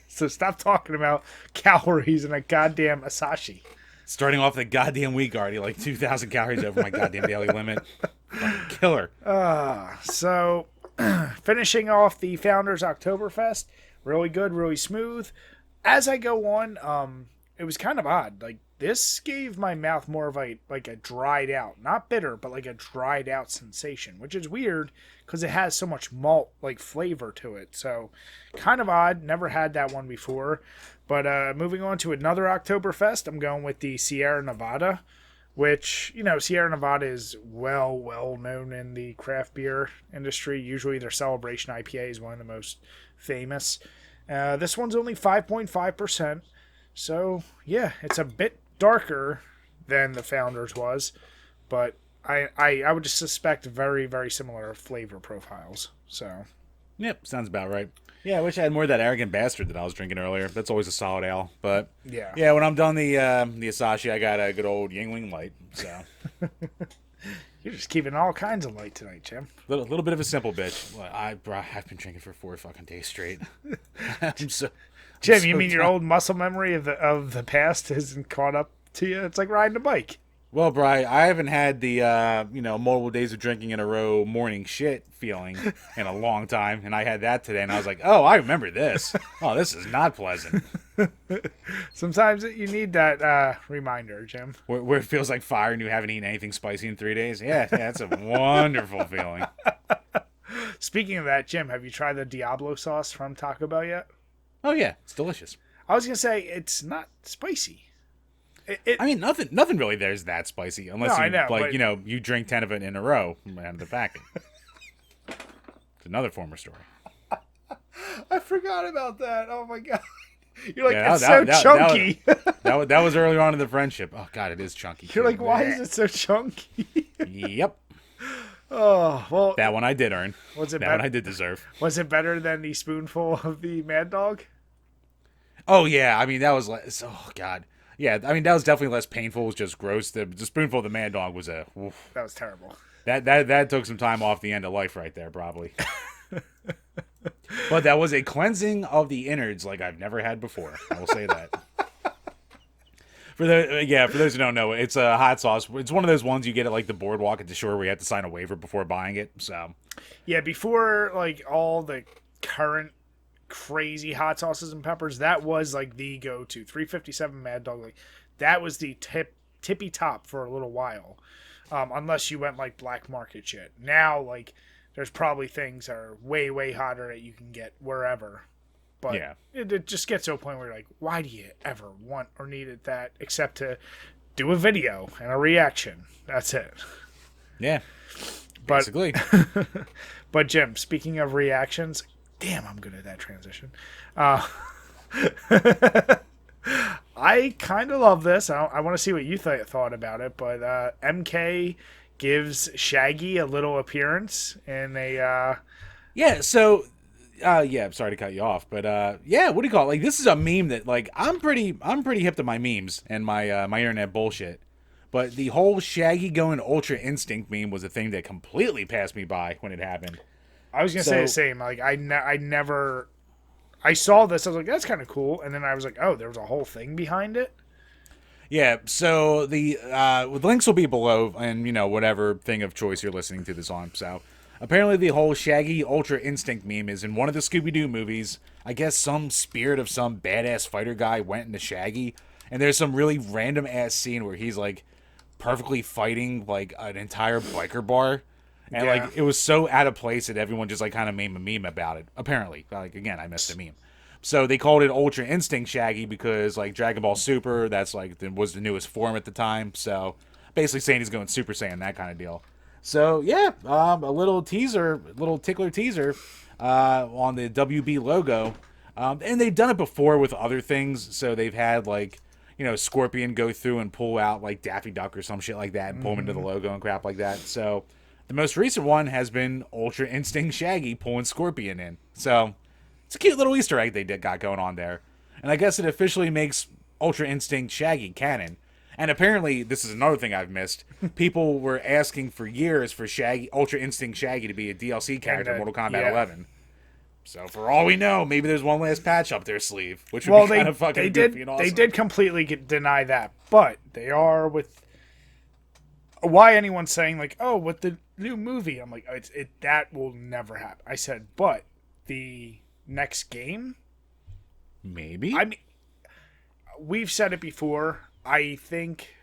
So stop talking about calories in a goddamn Asashi. Starting off the goddamn week already, like 2,000 calories over my goddamn daily limit. Fucking killer. So, finishing off the Founders Oktoberfest. Really good, really smooth. As I go on, it was kind of odd. Like, this gave my mouth more of a dried out, not bitter, but like a dried out sensation, which is weird because it has so much malt like flavor to it. So, kind of odd. Never had that one before. But moving on to another Oktoberfest, I'm going with the Sierra Nevada, which, you know, Sierra Nevada is well known in the craft beer industry. Usually their Celebration IPA is one of the most famous. This one's only 5.5%. So, yeah, it's a bit darker than the Founders was. But I would just suspect very, very similar flavor profiles. So, yep, sounds about right. Yeah, I wish I had more of that Arrogant Bastard that I was drinking earlier. That's always a solid ale. But, yeah, when I'm done the Asashi, I got a good old Yingling Light. So, you're just keeping all kinds of light tonight, Jim. A little bit of a simple bitch. I've been drinking for 4 fucking days straight. Jim, you mean your old muscle memory of the past hasn't caught up to you? It's like riding a bike. Well, Bri, I haven't had the multiple days of drinking in a row morning shit feeling in a long time, and I had that today, and I was like, oh, I remember this. Oh, this is not pleasant. Sometimes you need that reminder, Jim. Where it feels like fire and you haven't eaten anything spicy in 3 days. Yeah, that's a wonderful feeling. Speaking of that, Jim, have you tried the Diablo sauce from Taco Bell yet? Oh yeah, it's delicious. I was gonna say it's not spicy. I mean, nothing really there's that spicy unless No, I know, like but- you drink 10 of it in a row out of the packet. It's another former story. I forgot about that. Oh my god. You're like, Yeah, it's so chunky. That was earlier on in the friendship. Oh god, it is chunky. You're like, why is it so chunky? Yep. Oh, well. That one I did earn. Was it that one I did deserve. Was it better than the spoonful of the Mad Dog? Oh yeah, I mean that was less. Oh god, yeah. I mean that was definitely less painful. It was just gross. The spoonful of the Mad Dog was a. Oof. That was terrible. That took some time off the end of life right there, probably. But that was a cleansing of the innards like I've never had before. I will say that. For those who don't know, it's a hot sauce. It's one of those ones you get at like the boardwalk at the shore where you have to sign a waiver before buying it. So, yeah, before like all the current crazy hot sauces and peppers, that was like the go-to. 357 Mad Dog, like that was the tippy top for a little while, unless you went like black market shit. Now, like there's probably things that are way hotter that you can get wherever. But yeah. it just gets to a point where you're like, why do you ever want or need it that except to do a video and a reaction? That's it. Yeah. Basically. But Jim, speaking of reactions, damn, I'm good at that transition. I kind of love this. I want to see what you thought about it. But MK gives Shaggy a little appearance in a... Yeah, so... yeah, I'm sorry to cut you off, but yeah, what do you call it? Like, this is a meme that, like, I'm pretty hip to my memes and my my internet bullshit. But the whole Shaggy going Ultra Instinct meme was a thing that completely passed me by when it happened. I was gonna say the same. Like, I never... I saw this, I was like, that's kind of cool. And then I was like, oh, there was a whole thing behind it? Yeah, so the links will be below, and, you know, whatever thing of choice you're listening to this on, so... Apparently the whole Shaggy Ultra Instinct meme is in one of the Scooby-Doo movies. I guess some spirit of some badass fighter guy went into Shaggy, and there's some really random-ass scene where he's, like, perfectly fighting, like, an entire biker bar. And, Yeah. like, it was so out of place that everyone just, like, kind of made a meme about it. Apparently. Like, again, I missed the meme. So they called it Ultra Instinct Shaggy because, like, Dragon Ball Super, that's, like, was the newest form at the time. So basically saying he's going Super Saiyan, that kind of deal. So, yeah, a little tickler teaser on the WB logo. And they've done it before with other things. So they've had, like, you know, Scorpion go through and pull out, like, Daffy Duck or some shit like that and pull him into the logo and crap like that. So the most recent one has been Ultra Instinct Shaggy pulling Scorpion in. So it's a cute little Easter egg they got going on there. And I guess it officially makes Ultra Instinct Shaggy canon. And apparently, this is another thing I've missed. People were asking for years for Shaggy, Ultra Instinct Shaggy to be a DLC character in Mortal Kombat 11. So for all we know, maybe there's one last patch up their sleeve, which would be kind of fucking goofy and awesome. They did completely deny that, but they are with... Why anyone's saying, like, oh, with the new movie, I'm like, that will never happen. I said, but the next game? Maybe? I mean, we've said it before. I think,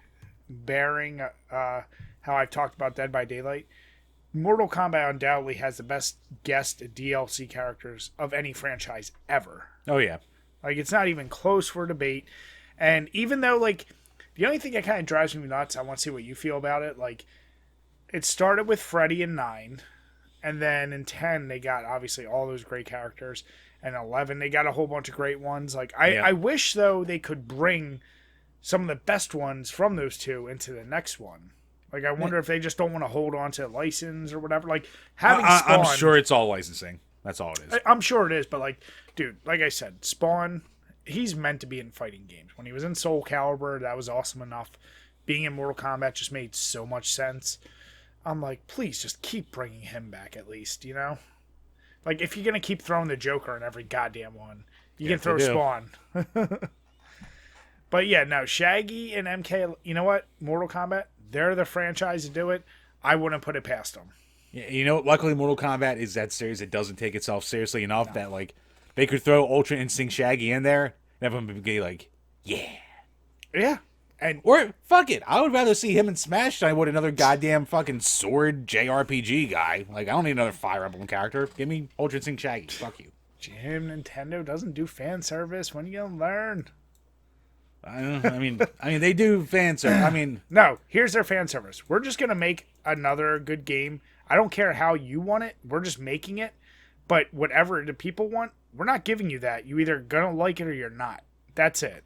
bearing how I've talked about Dead by Daylight, Mortal Kombat undoubtedly has the best guest DLC characters of any franchise ever. Oh, yeah. Like, it's not even close for debate. And even though, like, the only thing that kind of drives me nuts, I want to see what you feel about it, like, it started with Freddy in 9, and then in 10, they got, obviously, all those great characters, and 11, they got a whole bunch of great ones. Like, I wish, though, they could bring some of the best ones from those two into the next one. Like, I wonder if they just don't want to hold on to license or whatever. Like, having Spawn... I'm sure it's all licensing. That's all it is. I'm sure it is, but, like, dude, like I said, Spawn, he's meant to be in fighting games. When he was in Soul Calibur, that was awesome enough. Being in Mortal Kombat just made so much sense. I'm like, please just keep bringing him back at least, you know? Like, if you're going to keep throwing the Joker in every goddamn one, you can throw Spawn. But yeah, no, Shaggy and MK, you know what? Mortal Kombat, they're the franchise to do it. I wouldn't put it past them. Yeah, you know, luckily Mortal Kombat is that series that doesn't take itself seriously enough that like they could throw Ultra Instinct Shaggy in there and everyone would be like, yeah. Yeah. And Or fuck it, I would rather see him in Smash than I would another goddamn fucking sword JRPG guy. Like I don't need another Fire Emblem character. Give me Ultra Instinct Shaggy. Fuck you. Jim, Nintendo doesn't do fan service. When are you gonna learn? I mean, they do fan service. I mean, No, here's their fan service. We're just gonna make another good game. I don't care how you want it. We're just making it. But whatever the people want, we're not giving you that. You either gonna like it or you're not. That's it.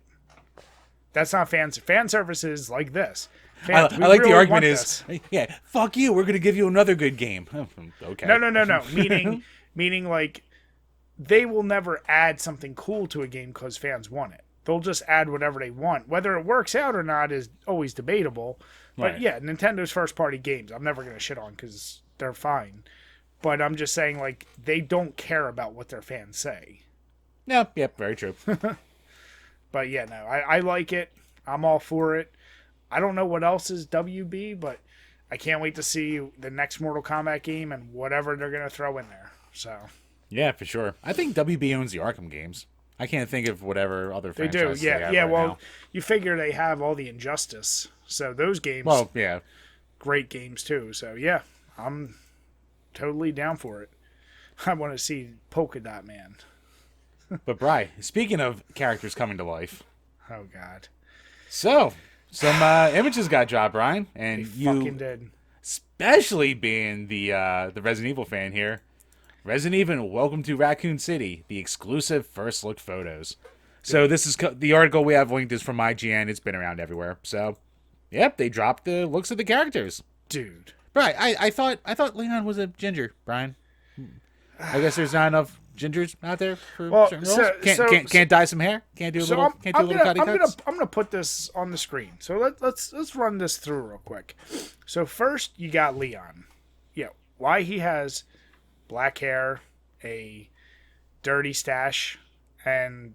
That's not fan services like this. I like the argument is, yeah, fuck you. We're gonna give you another good game. Okay. No. meaning like they will never add something cool to a game because fans want it. They'll just add whatever they want. Whether it works out or not is always debatable. But yeah, Nintendo's first party games, I'm never gonna shit on because they're fine. But I'm just saying, like, they don't care about what their fans say. Yep, very true. But yeah, no, I like it. I'm all for it. I don't know what else is WB, but I can't wait to see the next Mortal Kombat game and whatever they're going to throw in there. So yeah, for sure. I think WB owns the Arkham games. I can't think of whatever other franchises they do. they have Yeah. right Well, now. you figure they have all the Injustice, so those games. Well, yeah. Great games too. So yeah, I'm totally down for it. I want to see Polka Dot Man. But Bri, speaking of characters coming to life, Oh God, so some images got dropped, Brian, and they you, fucking did. especially being the Resident Evil fan here, Resident Evil Welcome to Raccoon City, the exclusive first look photos. So this is the article we have linked is from IGN. It's been around everywhere. So, yep, they dropped the looks of the characters. Dude, Right, I thought Leon was a ginger, Brian. I guess there's not enough gingers out there for certain roles. Can't dye some hair. Can't do a little. Can't do a little cutty cuts. I'm gonna put this on the screen. So let's run this through real quick. So first you got Leon. Yeah, why he has black hair, a dirty stash, and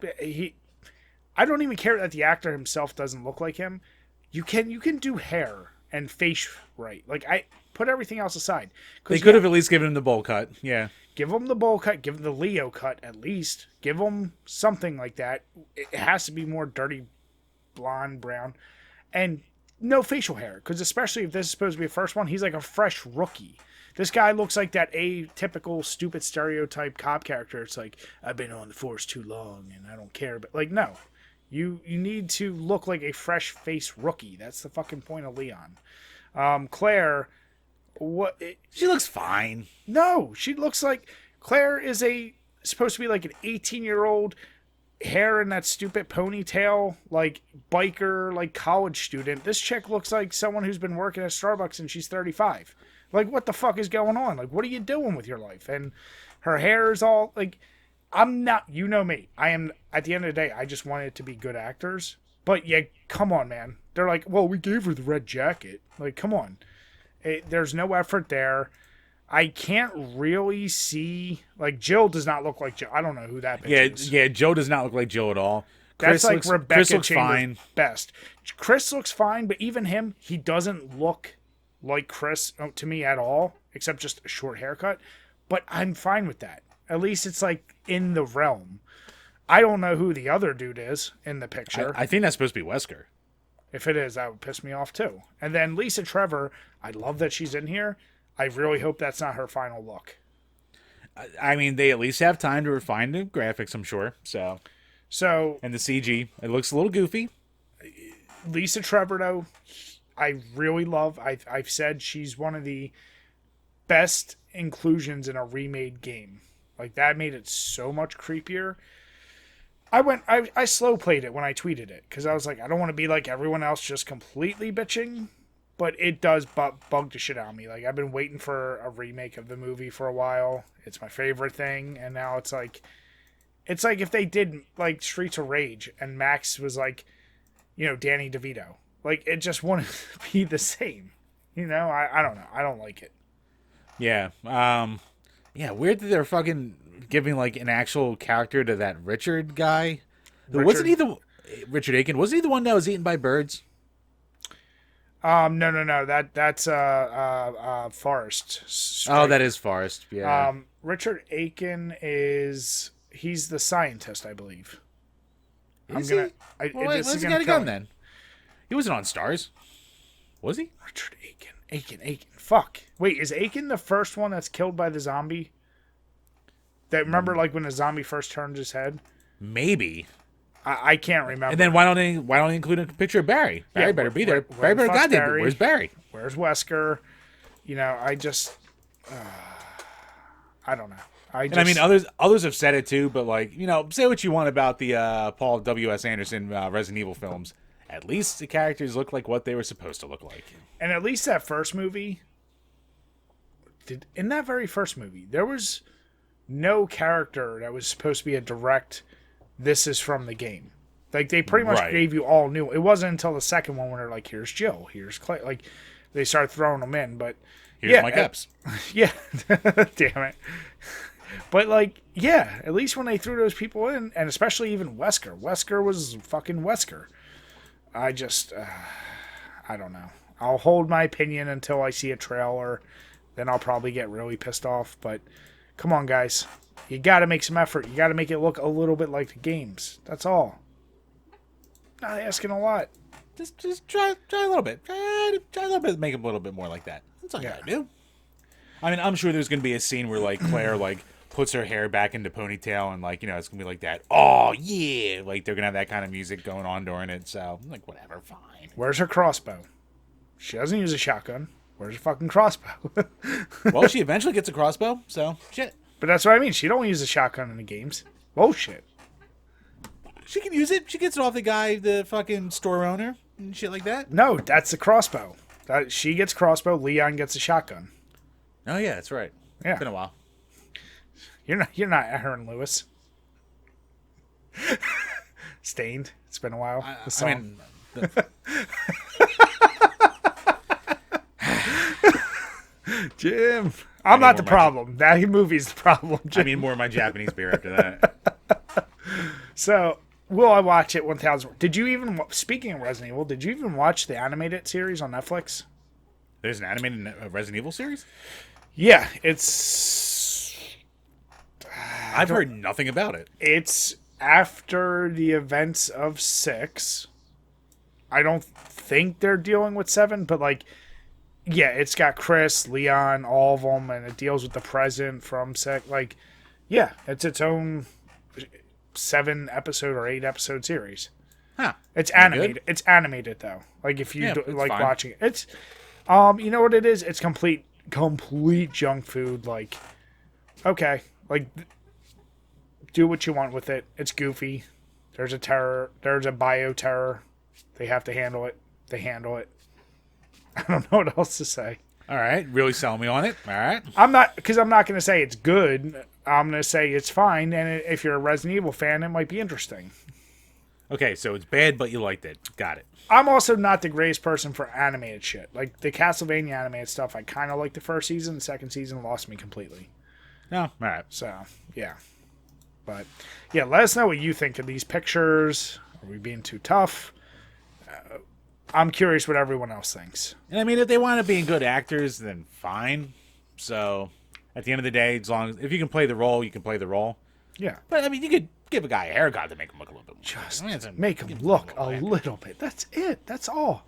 I don't even care that the actor himself doesn't look like him. You can do hair and face right. Like I put everything else aside. They could have at least given him the bowl cut. Yeah. Give him the bowl cut. Give him the Leo cut at least. Give him something like that. It has to be more dirty, blonde, brown, and no facial hair. Because especially if this is supposed to be a first one, he's like a fresh rookie. This guy looks like that atypical, stupid stereotype cop character. It's like, I've been on the force too long and I don't care. But like, no. You need to look like a fresh face rookie. That's the fucking point of Leon. Claire, she looks fine. No, she looks like Claire is supposed to be like an 18-year-old, hair in that stupid ponytail, like biker, like college student. This chick looks like someone who's been working at Starbucks and she's 35. Like, what the fuck is going on? Like, what are you doing with your life? And her hair is all like, I'm not, you know me. I am, at the end of the day, I just want it to be good actors. But yeah, come on, man. They're like, well, we gave her the red jacket. Like, come on. There's no effort there. I can't really see, like, Jill does not look like Jill. I don't know who that bitch is. Yeah, Joe does not look like Jill at all. That's like Rebecca Chris looks Chambers fine. Best. Chris looks fine, but even him, he doesn't look like Chris to me at all, except just a short haircut. But I'm fine with that. At least it's like in the realm. I don't know who the other dude is in the picture. I think that's supposed to be Wesker. If it is, that would piss me off too. And then Lisa Trevor, I love that she's in here. I really hope that's not her final look. I mean, they at least have time to refine the graphics, I'm sure. So and the CG, it looks a little goofy. Lisa Trevor, though, I really love. I've said she's one of the best inclusions in a remade game. Like, that made it so much creepier. I slow played it when I tweeted it because I was like, I don't want to be like everyone else, just completely bitching, but it does bug the shit out of me. Like, I've been waiting for a remake of the movie for a while. It's my favorite thing, and now it's like if they did like Streets of Rage and Max was like, you know, Danny DeVito. Like, it just wouldn't be the same. You know, I don't know. I don't like it. Yeah. Yeah, weird that they're fucking giving like an actual character to that Richard guy. Wasn't he Richard Aiken? Wasn't he the one that was eaten by birds? No. That's Forrest. Oh, Strike. that is Forrest. Yeah. Richard Aiken he's the scientist, I believe. Is he? Well, wait, This is where's he gonna got a kill gun me. then? He wasn't on Stars. Was he? Richard Aiken. Fuck. Wait, is Aiken the first one that's killed by the zombie? That remember, like when the zombie first turned his head? Maybe. I can't remember. And then why don't they include a picture of Barry? Barry better be there. Barry better goddamn be. Where's Barry? Where's Wesker? You know, I don't know. And I mean, others have said it too, but like, you know, say what you want about the Paul W.S. Anderson Resident Evil films. At least the characters look like what they were supposed to look like. And at least that first movie, in that very first movie, there was no character that was supposed to be a direct, this is from the game. Like, they pretty much gave you all new. It wasn't until the second one when they're like, here's Jill, here's Clay. Like, they started throwing them in, but... Here's my caps. Yeah. Damn it. But, like, yeah, at least when they threw those people in, and especially even Wesker. Wesker was fucking Wesker. I don't know. I'll hold my opinion until I see a trailer. Then I'll probably get really pissed off. But come on, guys. You got to make some effort. You got to make it look a little bit like the games. That's all. Not asking a lot. Just try a little bit. Try a little bit. Make them a little bit more like that. That's all you gotta do. I mean, I'm sure there's gonna be a scene where like Claire like puts her hair back into ponytail and like, you know, it's gonna be like that. Oh yeah, like they're gonna have that kind of music going on during it. So like whatever, fine. Where's her crossbow? She doesn't use a shotgun. Where's her fucking crossbow? Well, she eventually gets a crossbow, so shit. But that's what I mean. She don't use a shotgun in the games. Bullshit. She can use it. She gets it off the guy, the fucking store owner and shit like that. No, that's the crossbow. She gets crossbow. Leon gets a shotgun. Oh yeah, that's right. Yeah, it's been a while. You're not Aaron Lewis. Stained. It's been a while. I mean, Jim, I'm not the problem. That movie's the problem. Jim. I mean, more of my Japanese beer after that. So, will I watch it 1,000? Did you even, speaking of Resident Evil, did you even watch the animated series on Netflix? There's an animated Resident Evil series? Yeah, it's... I've heard nothing about it. It's after the events of 6. I don't think they're dealing with 7, but like, yeah, it's got Chris, Leon, all of them, and it deals with the present from 6. Like, yeah, it's its own 7-episode or 8-episode series. Huh. It's animated. Good? It's animated though. Like if you like fine. watching it, it's you know what it is? It's complete junk food. Like, okay, like do what you want with it. It's goofy. There's a terror. There's a bio terror. They have to handle it. They handle it. I don't know what else to say. All right, really sell me on it. All right. I'm not going to say it's good. I'm going to say it's fine. And if you're a Resident Evil fan, it might be interesting. Okay, so it's bad, but you liked it. Got it. I'm also not the greatest person for animated shit. Like the Castlevania animated stuff, I kind of like the first season. The second season lost me completely. No, all right. So, yeah. But, yeah, let us know what you think of these pictures. Are we being too tough? I'm curious what everyone else thinks. And I mean, if they wind up being good actors, then fine. So, at the end of the day, if you can play the role, you can play the role. Yeah. But, I mean, you could give a guy a haircut to make him look a little bit more. Just make him look a little bit. That's it. That's all.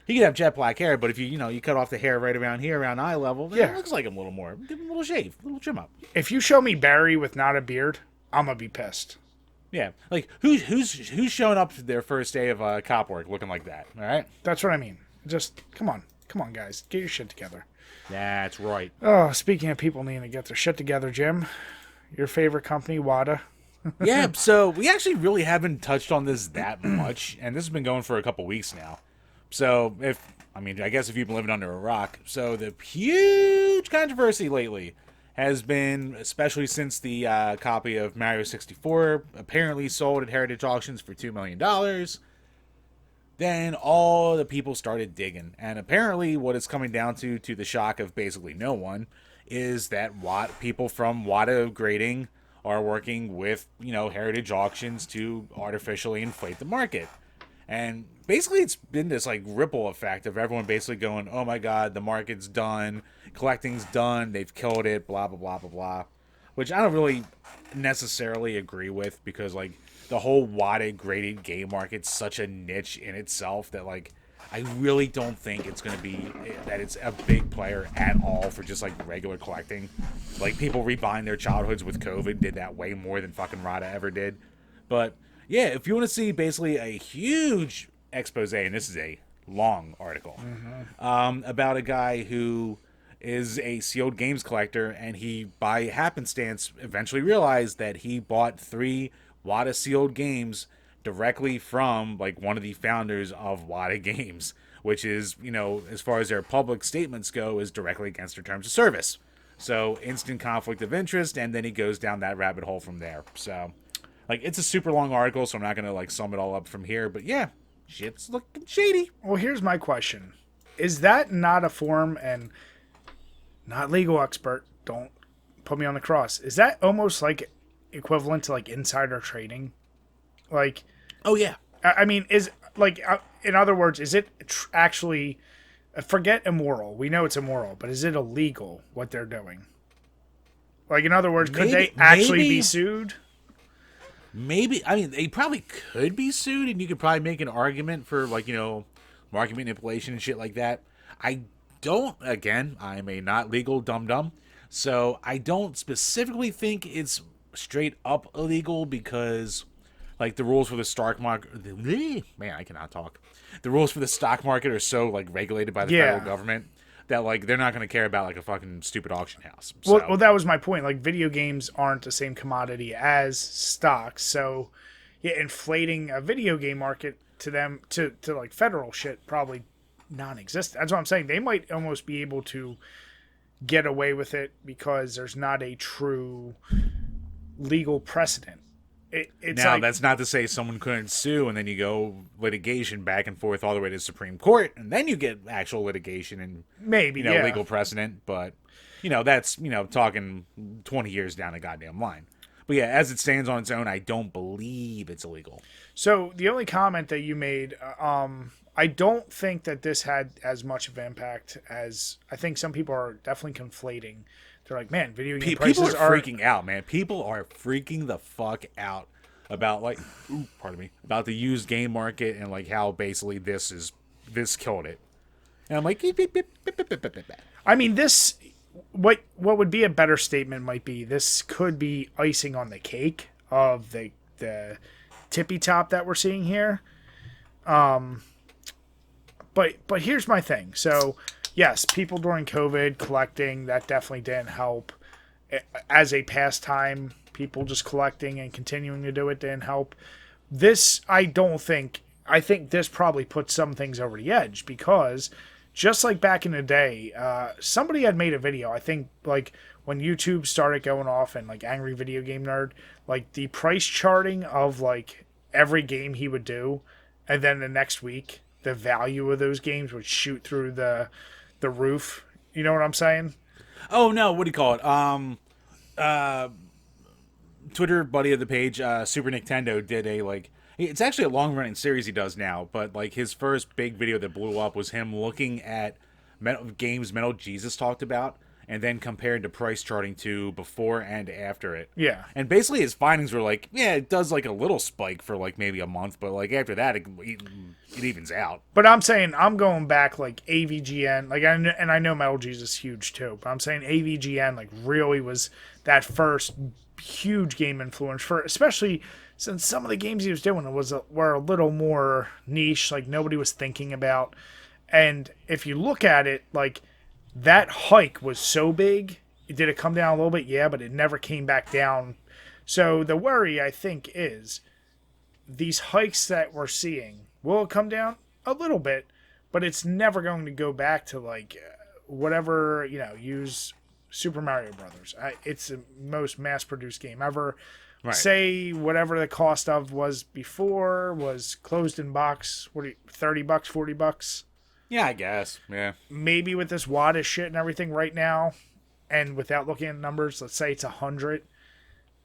He could have jet black hair, but if you cut off the hair right around here, around eye level, then it looks like him a little more. Give him a little shave, a little trim up. If you show me Barry with not a beard, I'm going to be pissed. Yeah, like who's showing up to their first day of cop work looking like that? All right, that's what I mean. Just come on, guys, get your shit together. That's right. Oh, speaking of people needing to get their shit together, Jim, your favorite company, Wata. Yeah, so we actually really haven't touched on this that much, and this has been going for a couple weeks now. So I guess if you've been living under a rock, so the huge controversy lately has been, especially since the copy of Mario 64 apparently sold at Heritage Auctions for $2 million, then all the people started digging. And apparently what it's coming down to the shock of basically no one, is that people from Wata Grading are working with, Heritage Auctions to artificially inflate the market. And basically it's been this like ripple effect of everyone basically going, oh my god, the market's done, collecting's done, they've killed it, blah blah blah blah blah. Which I don't really necessarily agree with, because like the whole Wata graded game market's such a niche in itself that like I really don't think it's going to be that it's a big player at all for just like regular collecting. Like people rebuying their childhoods with COVID did that way more than fucking Rada ever did. But yeah, if you want to see basically a huge expose, and this is a long article, about a guy who is a sealed games collector, and he, by happenstance, eventually realized that he bought 3 Wata sealed games directly from like one of the founders of Wata Games, which is, you know, as far as their public statements go, is directly against their terms of service. So instant conflict of interest, and then he goes down that rabbit hole from there. So like it's a super long article, so I'm not gonna like sum it all up from here, but yeah, shit's looking shady. Well, here's my question: is that not a form? And not legal expert, don't put me on the cross. Is that almost like equivalent to like insider trading? Like, oh yeah, I mean, is like, in other words, is it actually, forget immoral? We know it's immoral, but is it illegal what they're doing? Like, in other words, could they actually be sued? Maybe. I mean, they probably could be sued, and you could probably make an argument for like, you know, market manipulation and shit like that. I'm a not legal dum-dum, so I don't specifically think it's straight up illegal, because like the rules for the stock market, man, I cannot talk. The rules for the stock market are so like regulated by the federal government that like they're not going to care about like a fucking stupid auction house. So. Well, that was my point. Like video games aren't the same commodity as stocks, so yeah, inflating a video game market to them to like federal shit probably non-existent. That's what I'm saying. They might almost be able to get away with it because there's not a true legal precedent. It's now, like, that's not to say someone couldn't sue, and then you go litigation back and forth all the way to the Supreme Court, and then you get actual litigation and maybe, legal precedent. But that's talking 20 years down the goddamn line. But yeah, as it stands on its own, I don't believe it's illegal. So the only comment that you made, I don't think that this had as much of an impact as I think some people are definitely conflating. They're like, man, video game prices people are freaking out, man. People are freaking the fuck out about like, about the used game market and like how basically this killed it. And I'm like, I mean, this, what would be a better statement might be this could be icing on the cake of the tippy top that we're seeing here. But here's my thing. So yes, people during COVID collecting, that definitely didn't help. As a pastime, people just collecting and continuing to do it didn't help. This, I think this probably puts some things over the edge, because just like back in the day, somebody had made a video, I think like when YouTube started going off and like Angry Video Game Nerd, like the price charting of like every game he would do, and then the next week the value of those games would shoot through the roof. You know what I'm saying? Oh no, what do you call it? Twitter buddy of the page, Super Nintendo, did a like, it's actually a long running series he does now, but like his first big video that blew up was him looking at games Metal Jesus talked about, and then compared to price charting to before and after it. Yeah. And basically his findings were like, yeah, it does like a little spike for like maybe a month, but like after that it evens out. But I'm saying, I'm going back like AVGN, like, and I know Metal Jesus is huge too, but I'm saying AVGN like really was that first huge game influence for, especially since some of the games he was doing were a little more niche, like nobody was thinking about. And if you look at it, like, that hike was so big. Did it come down a little bit? Yeah, but it never came back down. So the worry, I think, is these hikes that we're seeing, will it come down? A little bit, but it's never going to go back to like whatever, use Super Mario Brothers. It's the most mass-produced game ever. Right. Say whatever the cost of was before was closed in box, $30, $40? Yeah, I guess. Yeah. Maybe with this Wata shit and everything right now, and without looking at numbers, let's say it's 100.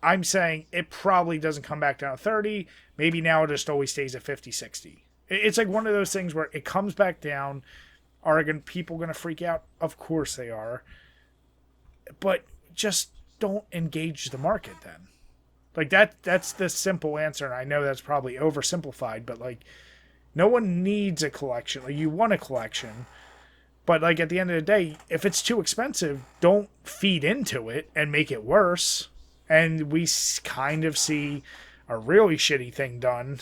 I'm saying it probably doesn't come back down to 30. Maybe now it just always stays at 50, 60. It's like one of those things where it comes back down. Are people going to freak out? Of course they are. But just don't engage the market then. Like that's the simple answer. And I know that's probably oversimplified, but like no one needs a collection. Like you want a collection, but like at the end of the day, if it's too expensive, don't feed into it and make it worse. And we kind of see a really shitty thing done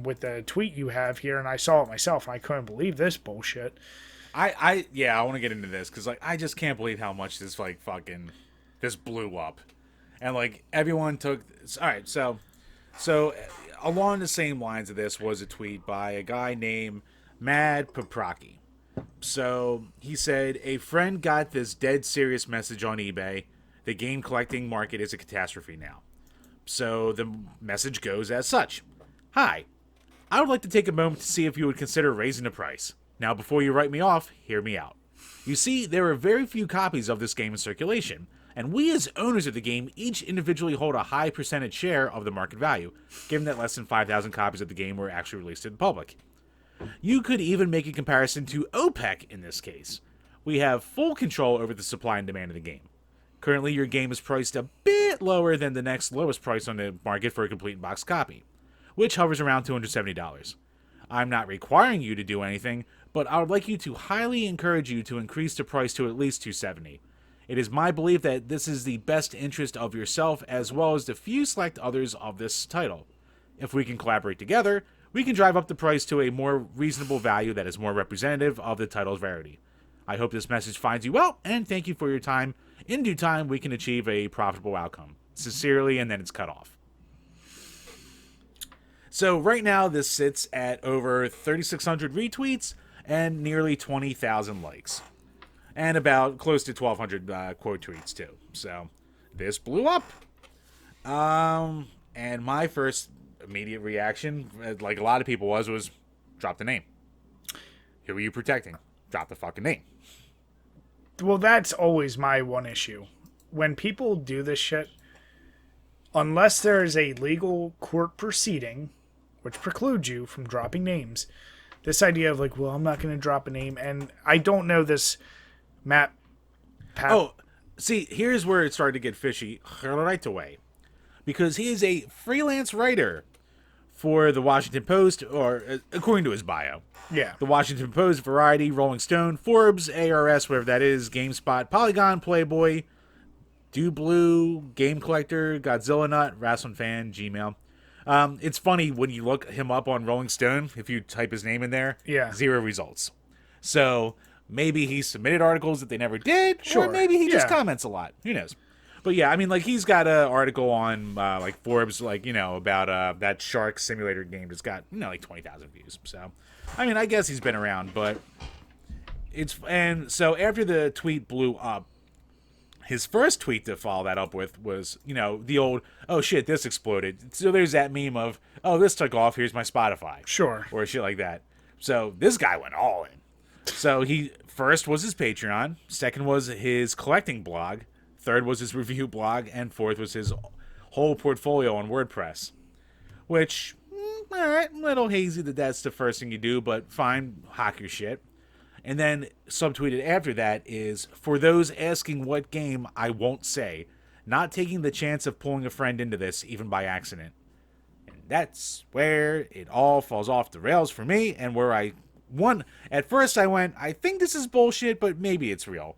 with the tweet you have here, and I saw it myself, and I couldn't believe this bullshit. I want to get into this because like I just can't believe how much this like fucking this blew up, and like everyone took. All right, so along the same lines of this was a tweet by a guy named Mad Papraki. So he said a friend got this dead serious message on eBay. The game collecting market is a catastrophe now. So the message goes as such: Hi, I would like to take a moment to see if you would consider raising the price. Now, before you write me off, hear me out. You see, there are very few copies of this game in circulation, and we as owners of the game each individually hold a high percentage share of the market value, given that less than 5,000 copies of the game were actually released to the public. You could even make a comparison to OPEC in this case. We have full control over the supply and demand of the game. Currently, your game is priced a bit lower than the next lowest price on the market for a complete box copy, which hovers around $270. I'm not requiring you to do anything, but I would like you to highly encourage you to increase the price to at least $270. It is my belief that this is the best interest of yourself as well as the few select others of this title. If we can collaborate together, we can drive up the price to a more reasonable value that is more representative of the title's rarity. I hope this message finds you well, and thank you for your time. In due time, we can achieve a profitable outcome. Sincerely, and then it's cut off. So right now, this sits at over 3,600 retweets and nearly 20,000 likes. And about close to 1,200 quote tweets, too. So this blew up. And my first immediate reaction, like a lot of people was drop the name. Who are you protecting? Drop the fucking name. Well, that's always my one issue. When people do this shit, unless there is a legal court proceeding, which precludes you from dropping names, this idea of like, well, I'm not going to drop a name, and I don't know this Matt. Oh, see, here's where it started to get fishy right away. Because he is a freelance writer for the Washington Post, or according to his bio. Yeah. The Washington Post, Variety, Rolling Stone, Forbes, ARS, whatever that is, GameSpot, Polygon, Playboy, Do Blue, Game Collector, Godzilla Nut, Wrestling Fan, Gmail. It's funny when you look him up on Rolling Stone, if you type his name in there, 0 results. So maybe he submitted articles that they never did, or maybe he just comments a lot. Who knows? But yeah, I mean, like, he's got an article on, like, Forbes, like, about that Shark Simulator game that's got, like 20,000 views. So, I mean, I guess he's been around, but and so after the tweet blew up, his first tweet to follow that up with was, the old, oh shit, this exploded. So there's that meme of, oh, this took off, here's my Spotify. Sure. Or shit like that. So this guy went all in. So first was his Patreon, second was his collecting blog, third was his review blog, and fourth was his whole portfolio on WordPress. Which, alright, a little hazy that that's the first thing you do, but fine, hawk your shit. And then subtweeted after that is, for those asking what game, I won't say. Not taking the chance of pulling a friend into this, even by accident. And that's where it all falls off the rails for me, and where at first I went, I think this is bullshit, but maybe it's real.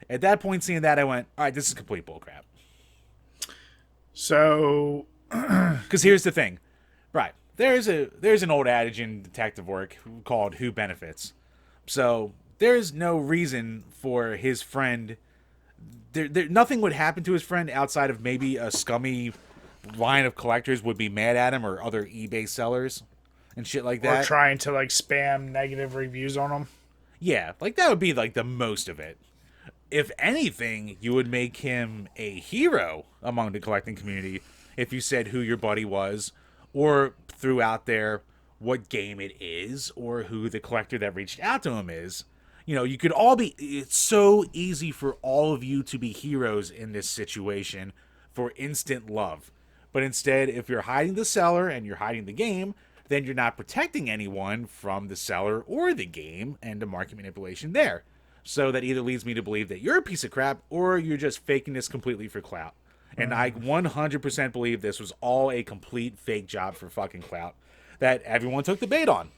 At that point, seeing that, I went, all right, this is complete bullcrap. So, because here's the thing, right? There's an old adage in detective work called "Who benefits." So there's no reason for his friend. Nothing would happen to his friend outside of maybe a scummy line of collectors would be mad at him, or other eBay sellers and shit like that. Or trying to like spam negative reviews on him. Yeah, like that would be like the most of it. If anything, you would make him a hero among the collecting community if you said who your buddy was, or threw out there what game it is, or who the collector that reached out to him is. You could all be... It's so easy for all of you to be heroes in this situation for instant love. But instead, if you're hiding the seller and you're hiding the game, then you're not protecting anyone from the seller or the game and the market manipulation there. So that either leads me to believe that you're a piece of crap or you're just faking this completely for clout. And I 100% believe this was all a complete fake job for fucking clout that everyone took the bait on.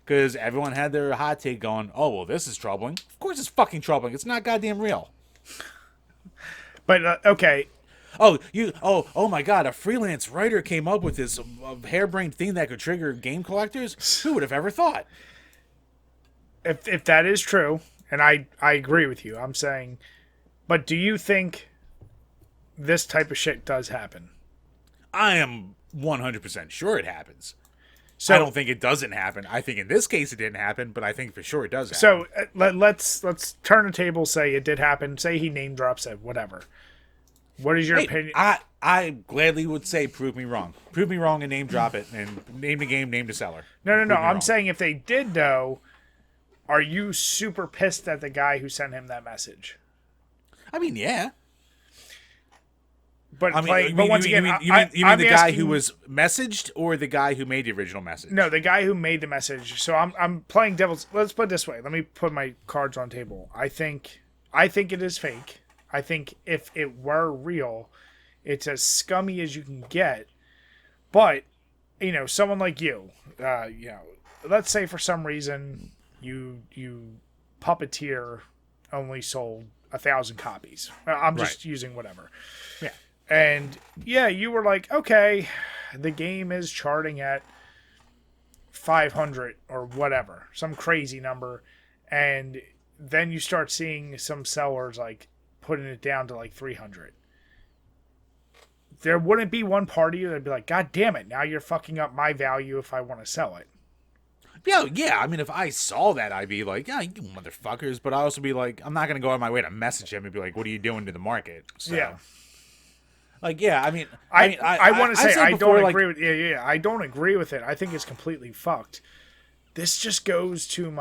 Because everyone had their hot take going, oh, well, this is troubling. Of course it's fucking troubling. It's not goddamn real. But, okay. Oh my God, a freelance writer came up with this harebrained thing that could trigger game collectors? Who would have ever thought? If that is true, and I agree with you, I'm saying, but do you think this type of shit does happen? I am 100% sure it happens. So, I don't think it doesn't happen. I think in this case it didn't happen, but I think for sure it does happen. So let's turn the table, say it did happen, say he name drops it, whatever. What is your opinion? I gladly would say prove me wrong. Prove me wrong and name drop it and name the game, name the seller. No. I'm saying if they did though, are you super pissed at the guy who sent him that message? I mean, yeah. But once again, you mean the guy who was messaged or the guy who made the original message? No, the guy who made the message. So I'm playing devil's. Let's put it this way. Let me put my cards on the table. I think it is fake. I think if it were real, it's as scummy as you can get. But someone like you, let's say for some reason you Puppeteer only sold 1,000 copies. I'm just using whatever. Yeah. And yeah, you were like, okay, the game is charting at 500 or whatever, some crazy number. And then you start seeing some sellers like putting it down to like 300. There wouldn't be one party that'd be like, God damn it, now you're fucking up my value if I want to sell it. Yeah. I mean, if I saw that, I'd be like, yeah, you motherfuckers. But I'd also be like, I'm not going to go out of my way to message him and be like, what are you doing to the market? So, yeah. Like, yeah, I mean, I want to say I don't agree with I don't agree with it. I think it's completely fucked. This just goes to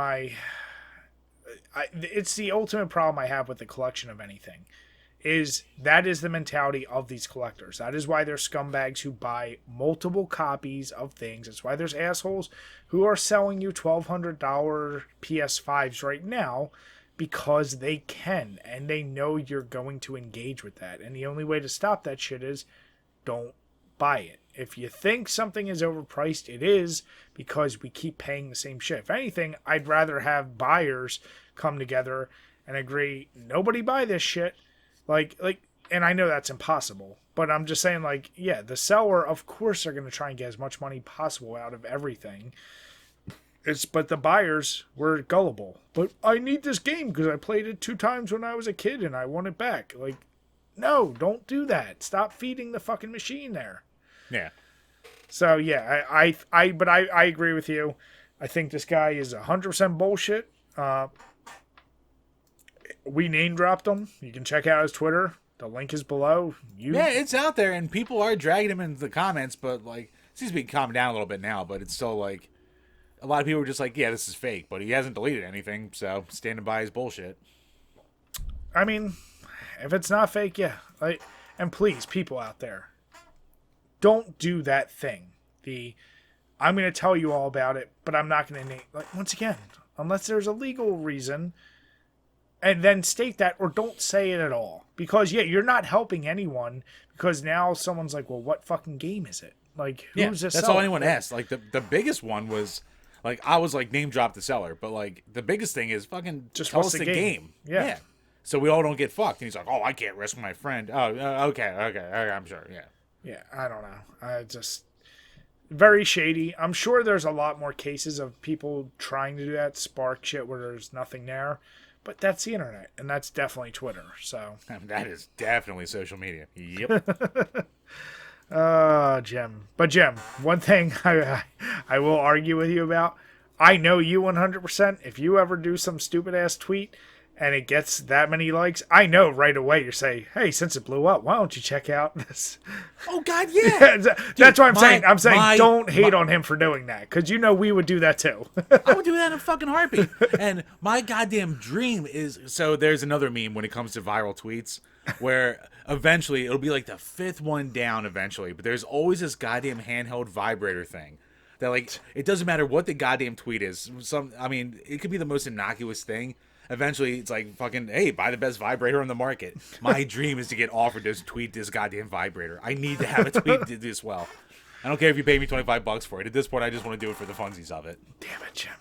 it's the ultimate problem I have with the collection of anything. That is the mentality of these collectors. That is why there's scumbags who buy multiple copies of things. That's why there's assholes who are selling you $1,200 PS5s right now because they can, and they know you're going to engage with that. And the only way to stop that shit is don't buy it. If you think something is overpriced, it is, because we keep paying the same shit. If anything, I'd rather have buyers come together and agree, nobody buy this shit. Like, and I know that's impossible, but I'm just saying, like, yeah, the seller, of course, are going to try and get as much money possible out of everything. But the buyers were gullible. But I need this game because I played it 2 times when I was a kid and I want it back. Like, no, don't do that. Stop feeding the fucking machine there. Yeah. So yeah, I agree with you. I think this guy is 100% bullshit. We name dropped him. You can check out his Twitter. The link is below. Yeah, it's out there, and people are dragging him into the comments, but like, it seems to be calming down a little bit now. But it's still like, a lot of people are just like, yeah, this is fake, but he hasn't deleted anything, so standing by his bullshit. I mean, if it's not fake, yeah. And please, people out there, don't do that thing. I'm going to tell you all about it, but I'm not going to name. Like, once again, unless there's a legal reason, and then state that, or don't say it at all. Because yeah, you're not helping anyone. Because now someone's like, well, what fucking game is it? Like, who's this? That's all anyone asked. Like the biggest one was, like, I was like, name drop the seller, but like the biggest thing is fucking just tell us the game. Yeah. So we all don't get fucked. And he's like, oh, I can't risk my friend. Oh, okay, I'm sure. Yeah. Yeah, I don't know. Just very shady. I'm sure there's a lot more cases of people trying to do that, spark shit where there's nothing there. But that's the internet, and that's definitely Twitter. So that is definitely social media. Yep. Jim. But Jim, one thing I will argue with you about. I know you 100%. If you ever do some stupid ass tweet and it gets that many likes, I know right away you say, hey, since it blew up, why don't you check out this? Oh, God, yeah. That's what I'm saying. I'm saying don't hate on him for doing that, because you know we would do that too. I would do that in a fucking heartbeat. And my goddamn dream is, so there's another meme when it comes to viral tweets where eventually it'll be like the 5th one down eventually, but there's always this goddamn handheld vibrator thing That, like, it doesn't matter what the goddamn tweet is. It could be the most innocuous thing. Eventually, it's like, fucking, hey, buy the best vibrator on the market. My dream is to get offered to tweet this goddamn vibrator. I need to have a tweet to do this well. I don't care if you pay me $25 for it. At this point, I just want to do it for the funsies of it. Damn it, Jim.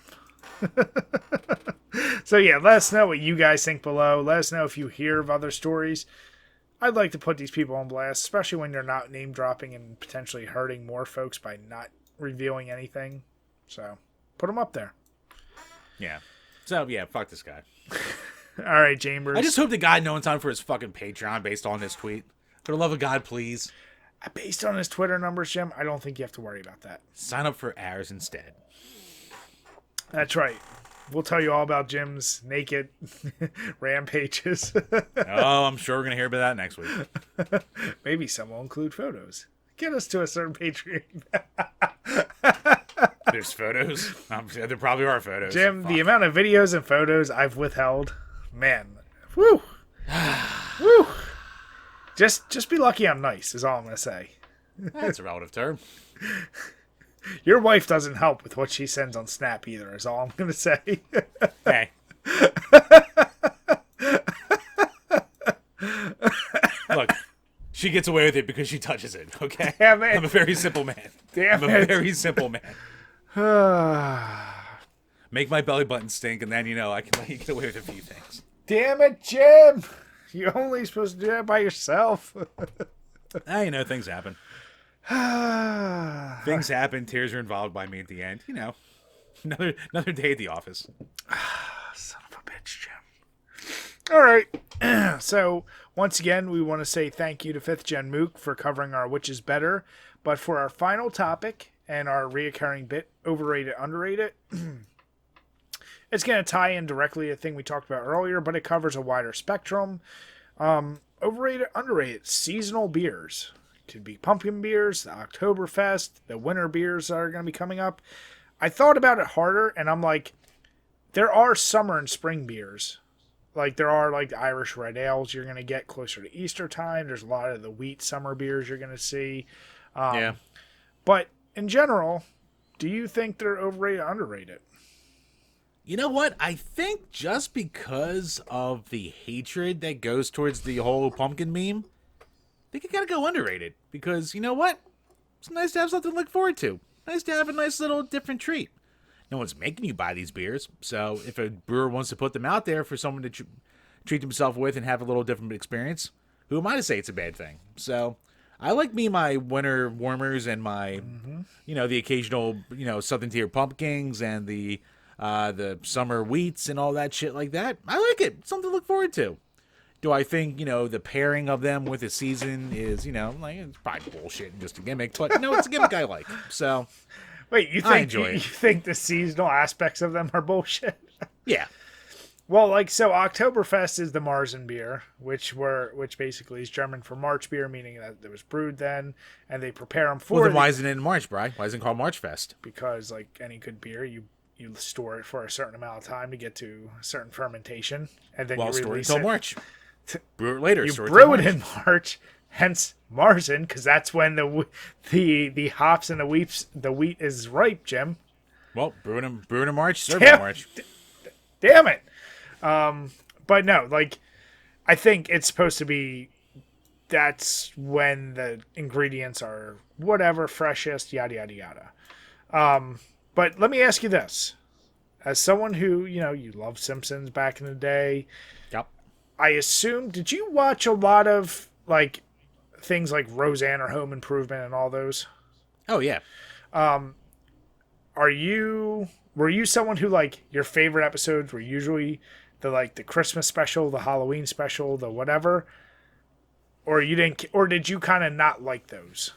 So yeah, let us know what you guys think below. Let us know if you hear of other stories. I'd like to put these people on blast, especially when they're not name dropping and potentially hurting more folks by not revealing anything. So put them up there. Yeah. So yeah, fuck this guy. All right, Chambers. I just hope the guy knows time for his fucking Patreon based on this tweet. For the love of God, please. Based on his Twitter numbers, Jim, I don't think you have to worry about that. Sign up for ours instead. That's right. We'll tell you all about Jim's naked rampages. Oh, I'm sure we're going to hear about that next week. Maybe some will include photos. Get us to a certain Patreon. There's photos? There probably are photos. Jim, Fuck. The amount of videos and photos I've withheld, man. Woo. Woo. Just be lucky I'm nice, is all I'm going to say. That's a relative term. Your wife doesn't help with what she sends on Snap either, is all I'm going to say. Hey. Look, she gets away with it because she touches it, okay? Damn it. I'm a very simple man. Damn I'm it. a very simple man. Make my belly button stink, and then, I can let you get away with a few things. Damn it, Jim. You're only supposed to do that by yourself. Things happen. Things happen. Tears are involved by me at the end. Another day at the office. Son of a bitch, Jim. All right. So, once again, we want to say thank you to 5th Gen Mook for covering our Which is Better. But for our final topic and our reoccurring bit, Overrated, Underrated, it's going to tie in directly to the thing we talked about earlier, but it covers a wider spectrum. Overrated, underrated, seasonal beers. Could be pumpkin beers, the Oktoberfest, the winter beers that are going to be coming up. I thought about it harder, and I'm like, there are summer and spring beers. Like, there are, like, the Irish red ales you're going to get closer to Easter time. There's a lot of the wheat summer beers you're going to see. Yeah. But, in general, do you think they're overrated or underrated? You know what? I think just because of the hatred that goes towards the whole pumpkin meme, I think it gotta go underrated. Because, you know what? It's nice to have something to look forward to. Nice to have a nice little different treat. No one's making you buy these beers, so if a brewer wants to put them out there for someone to treat himself with and have a little different experience, who am I to say it's a bad thing? So, I like my winter warmers and my, the occasional, Southern Tier pumpkins and the summer wheats and all that shit like that. I like it. It's something to look forward to. Do I think, the pairing of them with the season is, it's probably bullshit and just a gimmick, but no, it's a gimmick I like. So, wait, you I enjoy it. You think the seasonal aspects of them are bullshit? Yeah. Well, so Oktoberfest is the Marzen beer, which basically is German for March beer, meaning that it was brewed then, and they prepare them for. Well, then why isn't it in March, Bri? Why isn't it called March Fest? Because, like any good beer, you store it for a certain amount of time to get to a certain fermentation, and then you store it release until March. Brew it later. You brew it in March, hence Marzen, because that's when the hops and the wheat is ripe, Jim. Well, brewing in March, serving in March. Damn it. But no, I think it's supposed to be, that's when the ingredients are whatever, freshest, yada, yada, yada. But let me ask you this. As someone who, you loved Simpsons back in the day. Yep. I assume, did you watch a lot of, things like Roseanne or Home Improvement and all those? Oh, yeah. Were you someone who, your favorite episodes were usually the Christmas special, the Halloween special, the whatever? Or did you kind of not like those?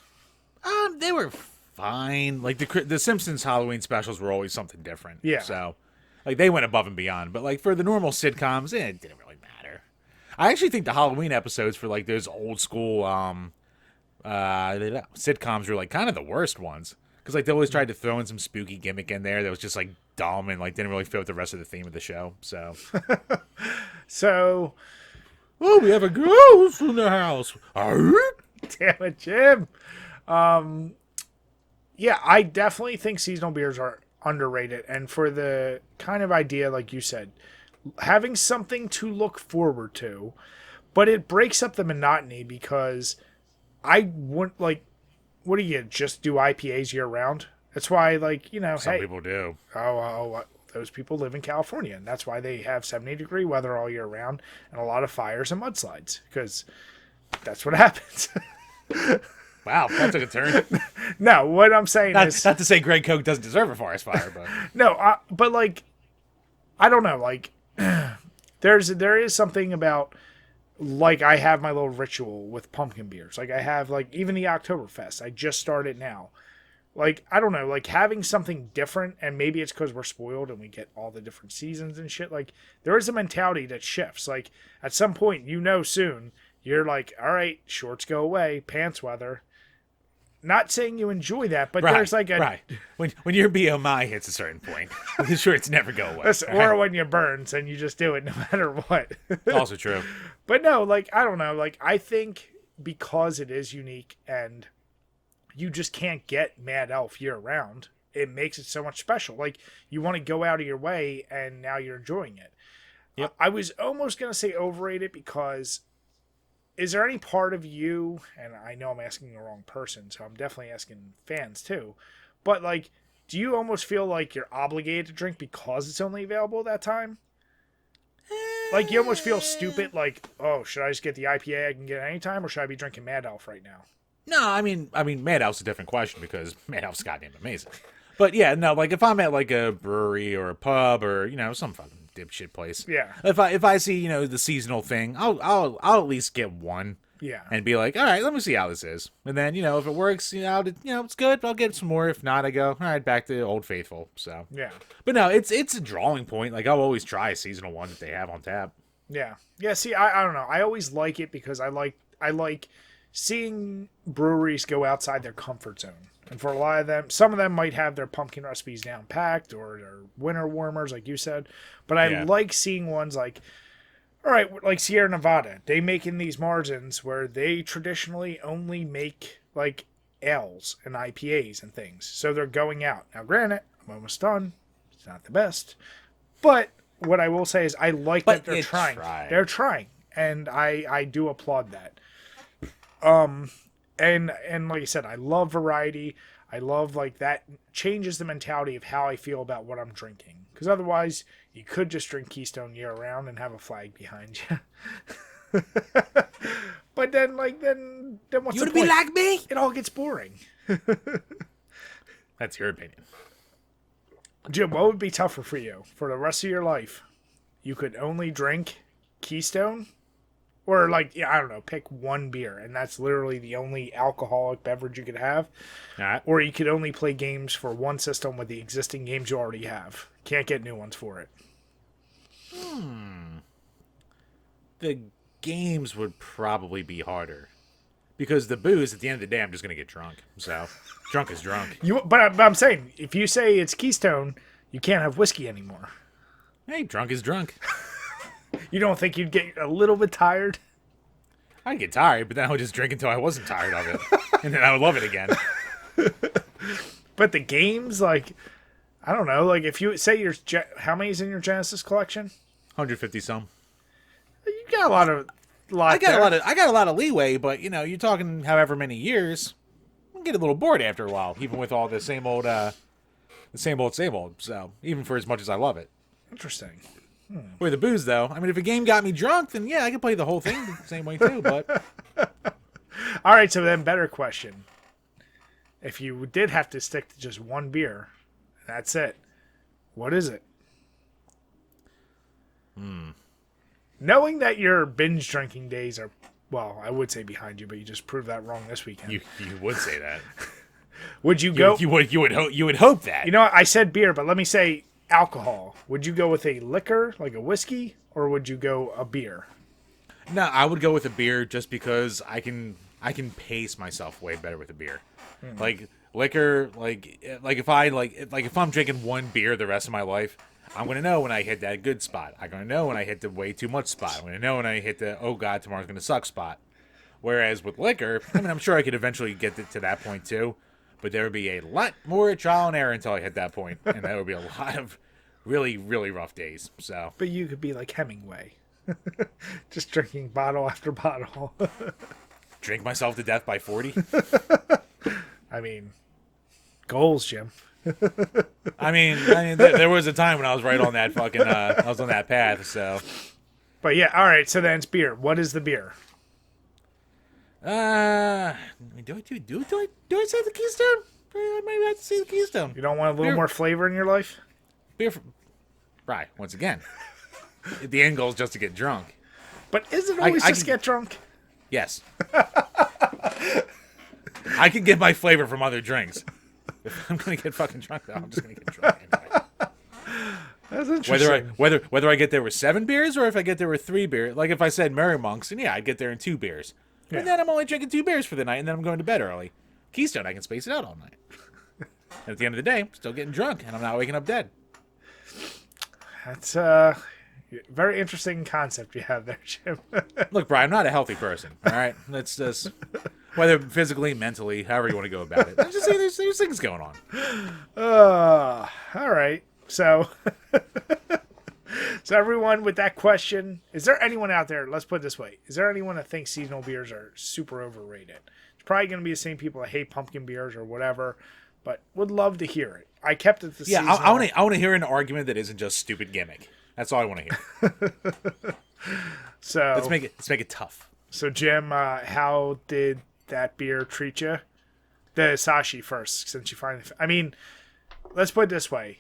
They were fine. The Simpsons Halloween specials were always something different. Yeah. So, they went above and beyond. But, for the normal sitcoms, it didn't really matter. I actually think the Halloween episodes for, those old school sitcoms were, kind of the worst ones. Because, they always tried to throw in some spooky gimmick in there that was just, dumb and, didn't really fit with the rest of the theme of the show. So. So. Oh, we have a ghost in the house. Damn it, Jim. Yeah, I definitely think seasonal beers are underrated. And for the kind of idea, like you said, having something to look forward to, but it breaks up the monotony because I wouldn't like, what do you just do IPAs year round? That's why, like, Some hey, people do. those people live in California, and that's why they have 70-degree weather all year round and a lot of fires and mudslides because that's what happens. Wow, that took a turn. No, what I'm saying is Not to say Greg Koch doesn't deserve a forest fire, but no, but like I don't know, like there is something about like I have my little ritual with pumpkin beers. Like I have like even the Oktoberfest. I just started now. Like I don't know, like having something different, and maybe it's because we're spoiled and we get all the different seasons and shit. Like there is a mentality that shifts. Like at some point, soon you're like, all right, shorts go away, pants weather. Not saying you enjoy that, but there's like a right when your BMI hits a certain point, the shorts never go away. listen, or when you burns and you just do it no matter what. Also true. But no, like I don't know, like I think because it is unique and you just can't get Mad Elf year round, it makes it so much special. Like you want to go out of your way and now you're enjoying it. Yep. I was almost going to say overrated because is there any part of you, and I know I'm asking the wrong person, so I'm definitely asking fans too, but like, do you almost feel like you're obligated to drink because it's only available at that time? Like you almost feel stupid, like, oh, should I just get the IPA I can get anytime, or should I be drinking Mad Elf right now? No, I mean, Mad Elf's a different question because Mad Elf's goddamn amazing. But yeah, no, like if I'm at like a brewery or a pub or some fucking dipshit place, Yeah. If I see the seasonal thing, I'll at least get one. Yeah. And be like, all right, let me see how this is. And then if it works, it's good. I'll get some more. If not, I go all right back to Old Faithful. So Yeah. But no, it's a drawing point. Like I'll always try a seasonal one that they have on tap. Yeah. Yeah, see, I don't know. I always like it because I like seeing breweries go outside their comfort zone. And for a lot of them, some of them might have their pumpkin recipes down packed or their winter warmers, like you said. But I like seeing ones like, all right, like Sierra Nevada. They make in these margins where they traditionally only make like ales and IPAs and things. So they're going out. Now, granted, I'm almost done. It's not the best. But what I will say is I like that they're trying. They're trying. And I do applaud that. And like I said, I love variety. I love like that changes the mentality of how I feel about what I'm drinking. Because otherwise, you could just drink Keystone year round and have a flag behind you. But then what's the point? You would be like me? It all gets boring. That's your opinion. Jim, what would be tougher for you for the rest of your life? You could only drink Keystone? Or, like, yeah, I don't know, pick one beer, and that's literally the only alcoholic beverage you could have. All right. Or you could only play games for one system with the existing games you already have. Can't get new ones for it. The games would probably be harder. Because the booze, at the end of the day, I'm just going to get drunk. So, drunk is drunk. But I'm saying, if you say it's Keystone, you can't have whiskey anymore. Hey, drunk is drunk. You don't think you'd get a little bit tired? I'd get tired, but then I would just drink until I wasn't tired of it. And then I would love it again. But the games, like, I don't know, like if you say how many's in your Genesis collection? 150 some. You got a lot. I got a lot of leeway, but you're talking however many years. I get a little bored after a while, even with all the same old. So even for as much as I love it. Interesting. With the booze, though, I mean, if a game got me drunk, then yeah, I could play the whole thing the same way too. But all right, so then better question: if you did have to stick to just one beer, that's it. What is it? Knowing that your binge drinking days are, well, I would say behind you, but you just proved that wrong this weekend. You would say that. Would you go? You would hope that. You know what? I said beer, but let me say alcohol. Would you go with a liquor, like a whiskey, or would you go a beer? No, I would go with a beer just because I can pace myself way better with a beer. Like liquor, like if I'm drinking one beer the rest of my life, I'm gonna know when I hit that good spot. I'm gonna know when I hit the way too much spot. I'm gonna know when I hit the oh god tomorrow's gonna suck spot. Whereas with liquor, I mean, I'm sure I could eventually get to that point too. but there would be a lot more trial and error until I hit that point, and that would be a lot of really, really rough days. So, But you could be like Hemingway, just drinking bottle after bottle. drink myself to death by 40. I mean, goals, Jim. I mean, there was a time when I was right on that fucking, I was on that path. So, But yeah, all right. So then it's beer. What is the beer? do I say the Keystone? Maybe I have to say the Keystone. You don't want a little more flavor in your life? Beer from, right? Once again, the end goal is just to get drunk. But is it always just get drunk? Yes. I can get my flavor from other drinks. If I'm gonna get fucking drunk, though, I'm just gonna get drunk anyway. That's interesting. Whether I get there with 7 beers or if I get there with 3 beers. Like if I said Merry Monks, and yeah, I'd get there in 2 beers. But then I'm only drinking 2 beers for the night, and then I'm going to bed early. Keystone, I can space it out all night. And at the end of the day, I'm still getting drunk, and I'm not waking up dead. That's a very interesting concept you have there, Jim. Look, Brian, I'm not a healthy person. All right, let's just whether physically, mentally, however you want to go about it. I'm just saying there's things going on. All right. So, so everyone with that question, is there anyone out there, let's put it this way, is there anyone that thinks seasonal beers are super overrated? It's probably going to be the same people that hate pumpkin beers or whatever, but would love to hear it. I kept it the Yeah, seasonal. I want to hear an argument that isn't just stupid gimmick. That's all I want to hear. So Let's make it tough. So Jim, how did that beer treat you? The Sashi first, since you finally. I mean, let's put it this way.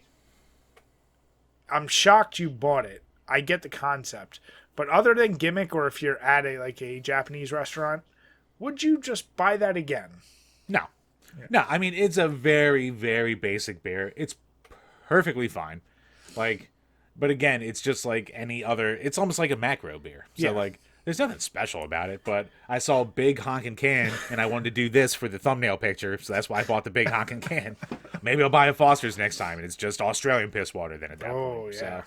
I'm shocked you bought it. I get the concept, but other than gimmick, or if you're at a Japanese restaurant, would you just buy that again? No. No, I mean, it's a very, very basic beer. It's perfectly fine. But again, it's just like any other, it's almost like a macro beer. So, there's nothing special about it, but I saw a big honking can, and I wanted to do this for the thumbnail picture, so that's why I bought the big honking can. Maybe I'll buy a Foster's next time, and it's just Australian piss water then at that point. Yeah.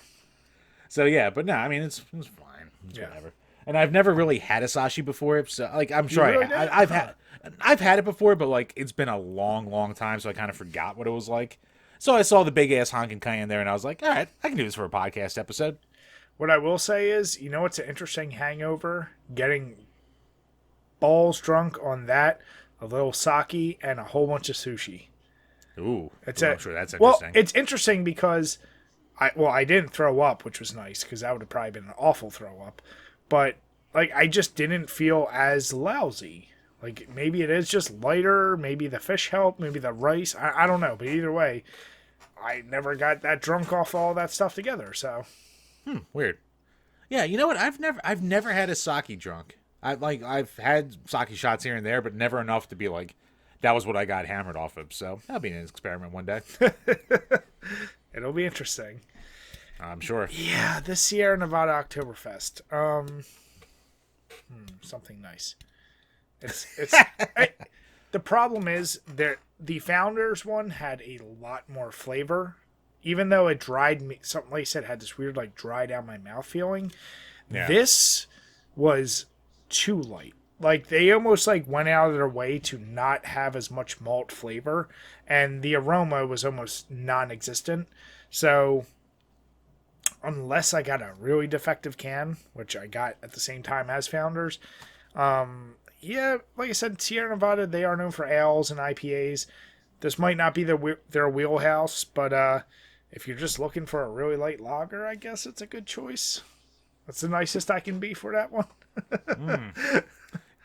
So, yeah, but no, I mean, it's fine. It's whatever. And I've never really had a Sashi before, so, I'm sure I've had it before, but, it's been a long, long time, so I kind of forgot what it was like. So I saw the big-ass honking can there, and I was like, all right, I can do this for a podcast episode. What I will say is, you know what's an interesting hangover? Getting balls drunk on that, a little sake, and a whole bunch of sushi. Ooh, I'm sure that's interesting. Well, it's interesting because I didn't throw up, which was nice, because that would have probably been an awful throw up. But, I just didn't feel as lousy. Maybe it is just lighter, maybe the fish helped, maybe the rice, I don't know. But either way, I never got that drunk off all that stuff together, so... Weird. Yeah, you know what? I've never had a sake drunk. I've had sake shots here and there, but never enough to be like, that was what I got hammered off of. So that'll be an experiment one day. It'll be interesting. I'm sure. Yeah, the Sierra Nevada Oktoberfest. Something nice. It's the problem is the Founders one had a lot more flavor. Even though it dried me, something like I said, had this weird, dry down my mouth feeling. Yeah. This was too light. They almost, went out of their way to not have as much malt flavor. And the aroma was almost non-existent. So, unless I got a really defective can, which I got at the same time as Founders, yeah, like I said, Sierra Nevada, they are known for ales and IPAs. This might not be their wheelhouse, but, if you're just looking for a really light lager, I guess it's a good choice. That's the nicest I can be for that one.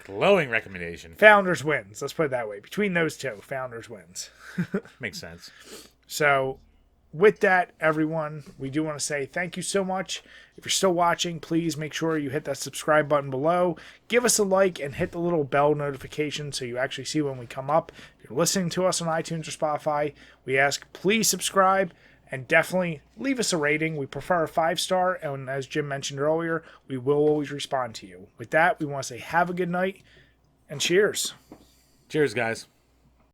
Glowing recommendation. Founders wins. Let's put it that way. Between those two, Founders wins. Makes sense. So, with that, everyone, we do want to say thank you so much. If you're still watching, please make sure you hit that subscribe button below. Give us a like and hit the little bell notification so you actually see when we come up. If you're listening to us on iTunes or Spotify, we ask please subscribe. And definitely leave us a rating. We prefer a 5-star. And as Jim mentioned earlier, we will always respond to you. With that, we want to say have a good night and cheers. Cheers, guys.